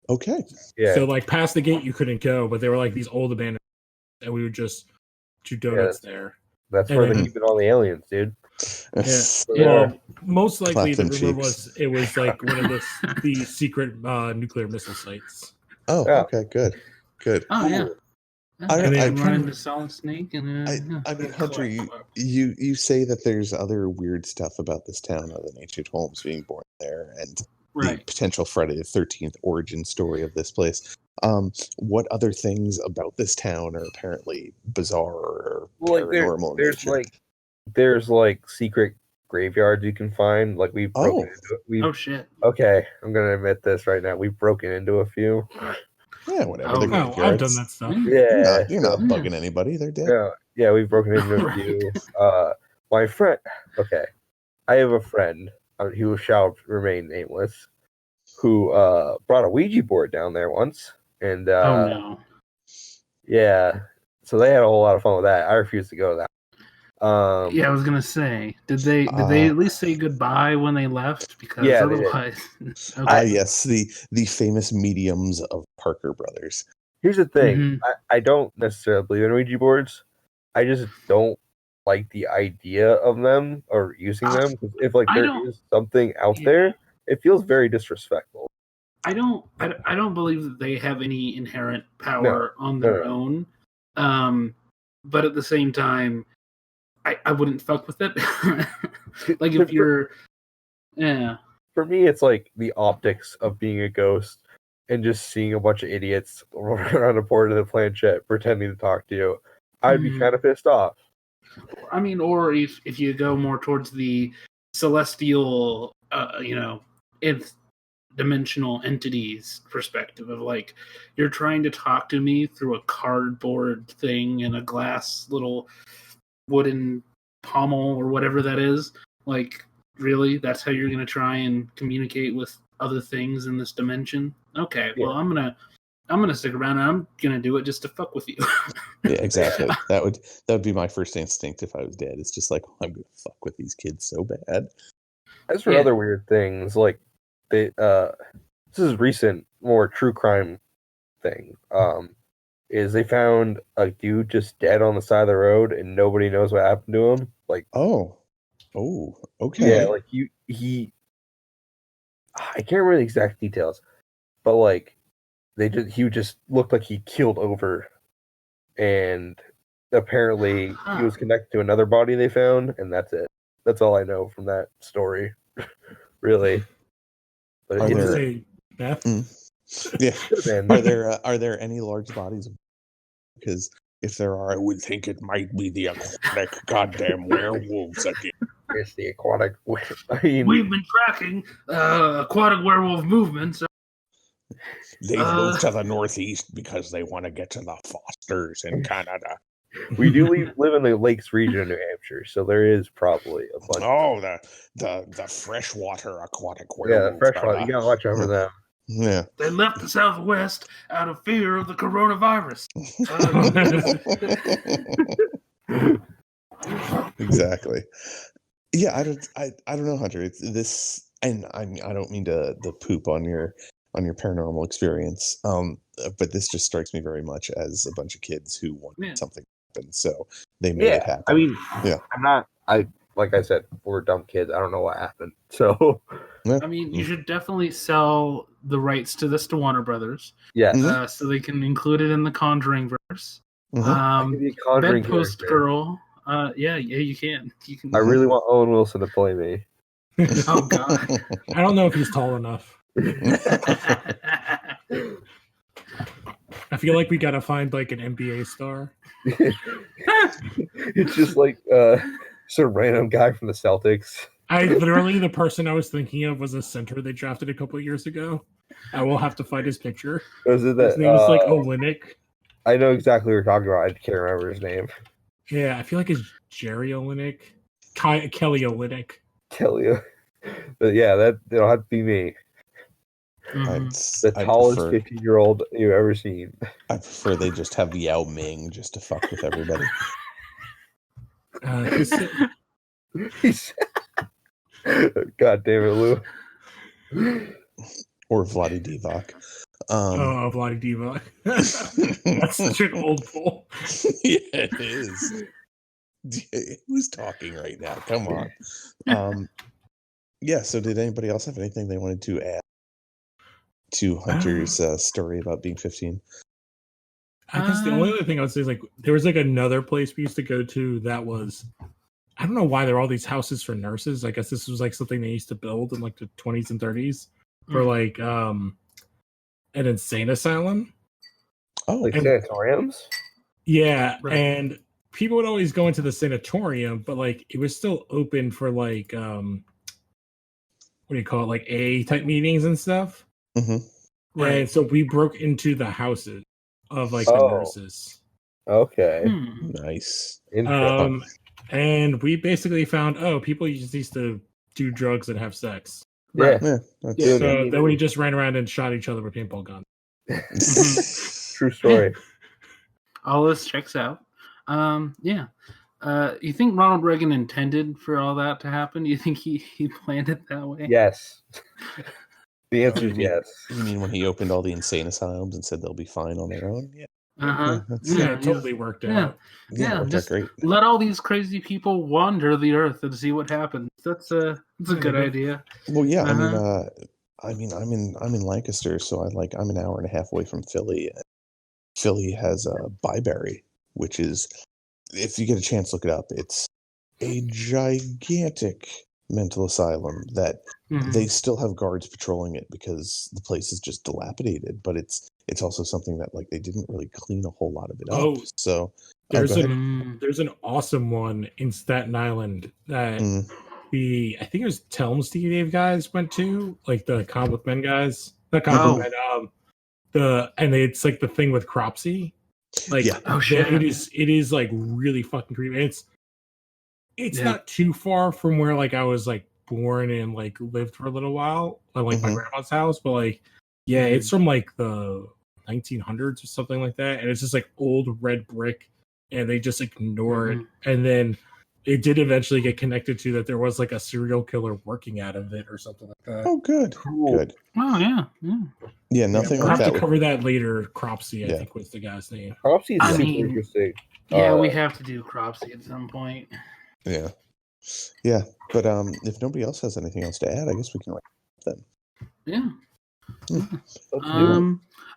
Okay. Yeah. So, like, past the gate you couldn't go, but they were like these old abandoned, and we would just do donuts there. That's where they're keeping all the aliens, dude. Well, most likely the rumor was it was like one of the secret nuclear missile sites. Oh, okay, good. Oh yeah. I run into Solid Snake and I mean, Hunter, you say that there's other weird stuff about this town other than H.H. Holmes being born there and the potential Friday the 13th origin story of this place. What other things about this town are apparently bizarre or paranormal in nature? There's secret graveyards you can find. Like, we've broken into it. Oh shit. Okay, I'm gonna admit this right now. We've broken into a few. Yeah, whatever. I've done that stuff. Yeah, you're not bugging anybody. They're dead. Yeah, we've broken into a few. My friend. Okay, I have a friend who shall remain nameless, who brought a Ouija board down there once, and oh no. Yeah, so they had a whole lot of fun with that. I refused to go to that. Yeah, I was gonna say, did they at least say goodbye when they left? Because otherwise, yes, the famous mediums of Parker Brothers. Here's the thing: I don't necessarily believe in Ouija boards. I just don't like the idea of them or using them. Because if there is something out there, it feels very disrespectful. I don't believe that they have any inherent power on their own. But at the same time, I wouldn't fuck with it. Like, if you're, For me, it's like the optics of being a ghost and just seeing a bunch of idiots running around a board of the planchette pretending to talk to you. I'd be kind of pissed off. I mean, or if you go more towards the celestial, nth dimensional entities perspective of, like, you're trying to talk to me through a cardboard thing and a glass little wooden pommel or whatever that is. Like, really, that's how you're going to try and communicate with other things in this dimension? Okay, well, I'm gonna stick around and I'm gonna do it just to fuck with you. Yeah, exactly. That would be my first instinct if I was dead. It's just like, I'm gonna fuck with these kids so bad. As for other weird things, like this is recent, more true crime thing. Is they found a dude just dead on the side of the road and nobody knows what happened to him. Like, okay. Yeah, like he I can't remember the exact details, but like he just looked like he keeled over, and apparently he was connected to another body they found, and that's it. That's all I know from that story, really. But Are there any large bodies? Because if there are, I would think it might be the aquatic goddamn werewolves again. It's the aquatic. I mean, we've been tracking aquatic werewolf movements. They moved to the northeast because they want to get to the Fosters in Canada. we do live in the Lakes region of New Hampshire, so there is probably a bunch. Oh, the freshwater aquatic Yeah, werewolves. freshwater. You gotta watch out for them. Yeah. They left the Southwest out of fear of the coronavirus. Exactly. Yeah, I don't know, Hunter. It's this, and I don't mean to poop on your paranormal experience. But this just strikes me very much as a bunch of kids who wanted something to happen, so they made it happen. I mean, yeah. Like I said, we're dumb kids. I don't know what happened. So, I mean, you should definitely sell the rights to this to Warner Brothers. Yeah. So they can include it in the Conjuring verse. Conjuring Bedpost Girl. Yeah, you can. I really want Owen Wilson to play me. Oh God. I don't know if he's tall enough. I feel like we gotta find like an NBA star. It's just like some random guy from the Celtics. The person I was thinking of was a center they drafted a couple of years ago. I will have to find his picture. His name is like Olenek. I know exactly what you're talking about. I can't remember his name. Yeah, I feel like it's Jerry Olenek. Kelly Olenek. Kelly. But yeah, it'll have to be me. The tallest 50-year-old you've ever seen. I prefer they just have Yao Ming just to fuck with everybody. God damn it, Lou. Or Vladi Divac. Vladi Divac. That's such an old pull. Yeah, it is. Who's talking right now? Come on. Yeah, so did anybody else have anything they wanted to add to Hunter's story about being 15? I guess the only other thing I would say is like there was like another place we used to go to that was, I don't know why there are all these houses for nurses. I guess this was like something they used to build in like the 20s and 30s for like an insane asylum. Oh, like sanatoriums? Yeah, right. And people would always go into the sanatorium, but like it was still open for like what do you call it, like AA type meetings and stuff. Mm-hmm. Right. And so we broke into the houses of like the nurses. Okay. Nice. And we basically found people just used to do drugs and have sex. Right. Yeah. So then we just ran around and shot each other with paintball guns. True story. All this checks out. Yeah. You think Ronald Reagan intended for all that to happen? You think he planned it that way? Yes. The answer is yes. You mean when he opened all the insane asylums and said they'll be fine on their own? Yeah. Yeah, it totally worked out. Yeah, just great. Let all these crazy people wander the earth and see what happens. That's a good idea. Well, yeah. I mean, I'm in Lancaster, so I'm an hour and a half away from Philly. Philly has Byberry, which is, if you get a chance, look it up. It's a gigantic mental asylum that they still have guards patrolling it because the place is just dilapidated. But it's also something that like they didn't really clean a whole lot of it up. So there's an awesome one in Staten Island that I think it was Telms Dave guys went to, like the Comic Book Men guys. The Comic Book Men, it's like the thing with Cropsy. Like it is like really fucking creepy. It's not too far from where like I was like born and like lived for a little while, like my grandma's house, but like it's from like the 1900s or something like that, and it's just like old red brick, and they just ignore it. And then it did eventually get connected to that there was like a serial killer working out of it or something like that. Oh, good. Cool. Good. Oh, Yeah, nothing we'll like have that. to cover that later. Cropsy, I think was the guy's name. Cropsy is super interesting. Yeah, we have to do Cropsy at some point. Yeah. But if nobody else has anything else to add, I guess we can wrap up then. Yeah.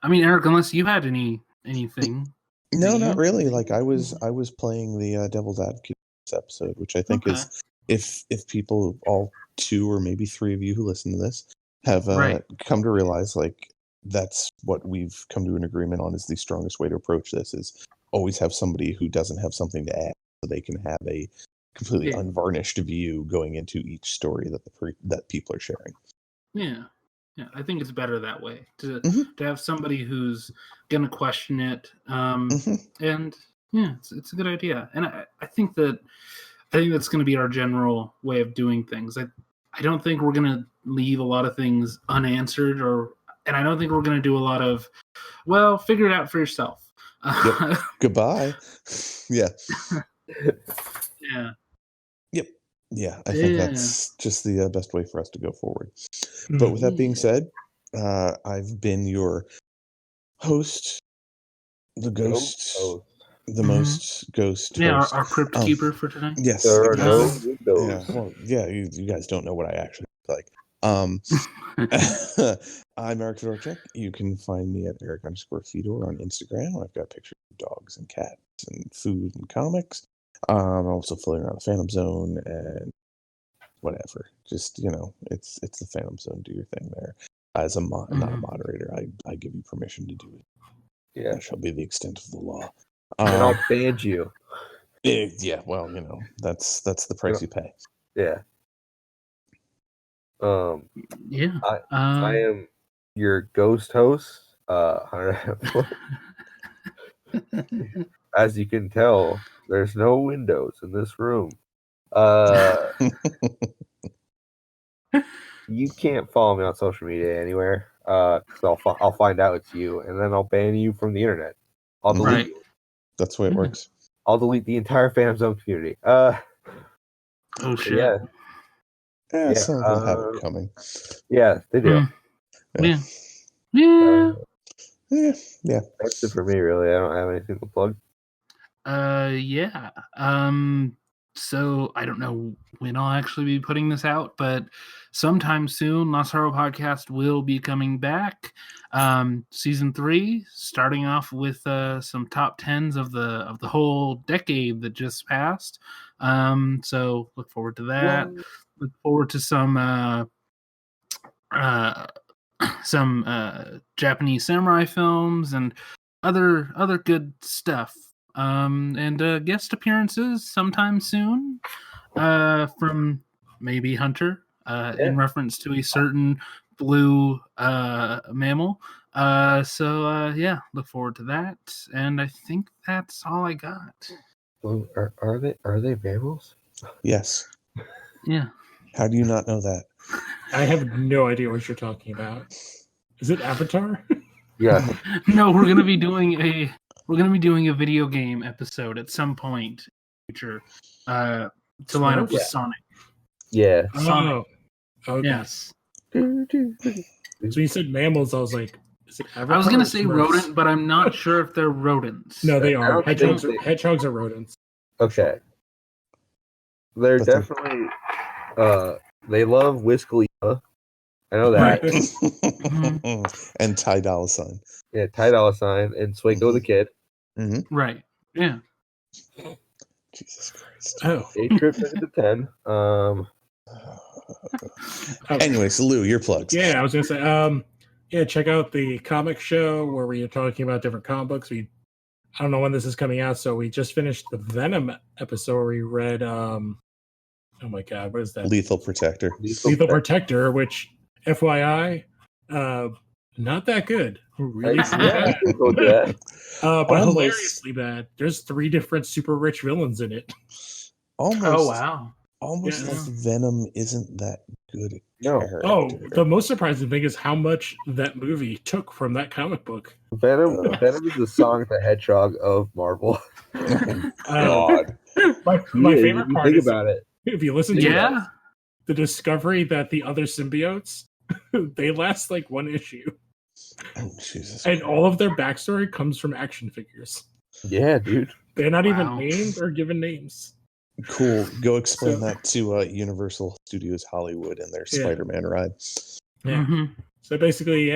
I mean, Eric, unless you had anything. No, not really. Like I was playing the Devil's Advocate episode, which I think is if people, all 2 or maybe 3 of you who listen to this, have come to realize like that's what we've come to an agreement on is the strongest way to approach this is always have somebody who doesn't have something to add so they can have a completely unvarnished view going into each story that that people are sharing. Yeah, I think it's better that way to have somebody who's gonna question it, and it's a good idea. And I think that's going to be our general way of doing things. I don't think we're going to leave a lot of things unanswered, and I don't think we're going to do a lot of, well, figure it out for yourself. Yep. Goodbye. Yeah. Yeah. Yep. Yeah, I think that's just the best way for us to go forward. But with that being said, I've been your host, the ghost, the most ghost host. Our crypt keeper for tonight. Yes. There are no windows. Yeah, you guys don't know what I actually look like. I'm Eric Fedorczyk. You can find me at Eric_Fedor on Instagram. I've got pictures of dogs and cats and food and comics. I'm also floating around the Phantom Zone and whatever. Just, it's the Phantom Zone. Do your thing there. As not a moderator, I give you permission to do it. Yeah. That shall be the extent of the law. And I'll ban you. Yeah, well, that's the price you pay. Yeah. I am your ghost host, Hunter. As you can tell, there's no windows in this room. You can't follow me on social media anywhere, because I'll find out it's you, and then I'll ban you from the internet. I'll delete you. That's the way it works. I'll delete the entire Phantom Zone community. Oh shit! Yeah, some people have it coming. Yeah, they do. Yeah. That's it for me, really. I don't have anything to plug. So I don't know when I'll actually be putting this out, but sometime soon, Lost Horror Podcast will be coming back. Season 3, starting off with some top 10s of the whole decade that just passed. So look forward to that. Whoa. Look forward to some Japanese samurai films and other good stuff. And guest appearances sometime soon from maybe Hunter in reference to a certain blue mammal. Look forward to that. And I think that's all I got. Well, are they mammals? Yes. Yeah. How do you not know that? I have no idea what you're talking about. Is it Avatar? Yeah. No, we're gonna be doing a video game episode at some point in the future to line up with Sonic. Yeah. Sonic. Oh, okay. Yes. So you said mammals, I was like, is it Avatar? I was gonna say rodent, but I'm not sure if they're rodents. No, they are. Hedgehogs are rodents. Okay. They're definitely they love Wiz Khalifa. I know that. And Ty Dolla $ign. Yeah, Ty Dolla $ign and Swanko the Kid. Mm-hmm. Right. Yeah. Jesus Christ. Oh. 8 trips into 10. Anyway, so Lou, your plugs. Yeah, I was gonna say, check out the comic show where we are talking about different comic books. I don't know when this is coming out, so we just finished the Venom episode where we read oh my god, what is that? Lethal Protector. Lethal Protector, which FYI, not that good. Really bad. But hilariously bad. There's 3 different super rich villains in it. Almost. Oh wow. Almost like Venom isn't that good at character. Oh, the most surprising thing is how much that movie took from that comic book. Venom is the Sonic the Hedgehog of Marvel. God. My favorite part is about it. If you listen to the discovery that the other symbiotes, they last like 1 issue. Oh, Jesus. And all of their backstory comes from action figures. Yeah, dude. They're not even named or given names. Cool. Go explain that to Universal Studios Hollywood and their Spider-Man ride. Yeah. Mm-hmm. So basically,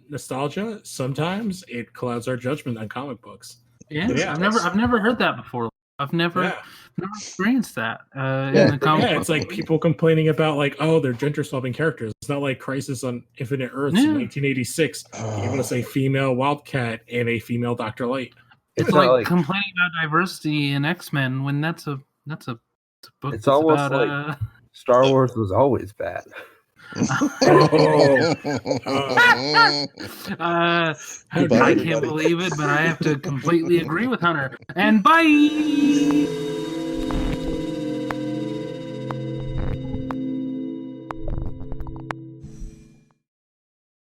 nostalgia, sometimes it clouds our judgment on comic books. Yeah. I've never heard that before. I've never experienced that in the comic book. It's like people complaining about they're gender swapping characters. It's not like Crisis on Infinite Earths in 1986. Giving us a female Wildcat and a female Dr. Light. It's like complaining about diversity in X-Men when that's a It's almost like Star Wars was always bad. I can't believe it, but I have to completely agree with Hunter. And bye!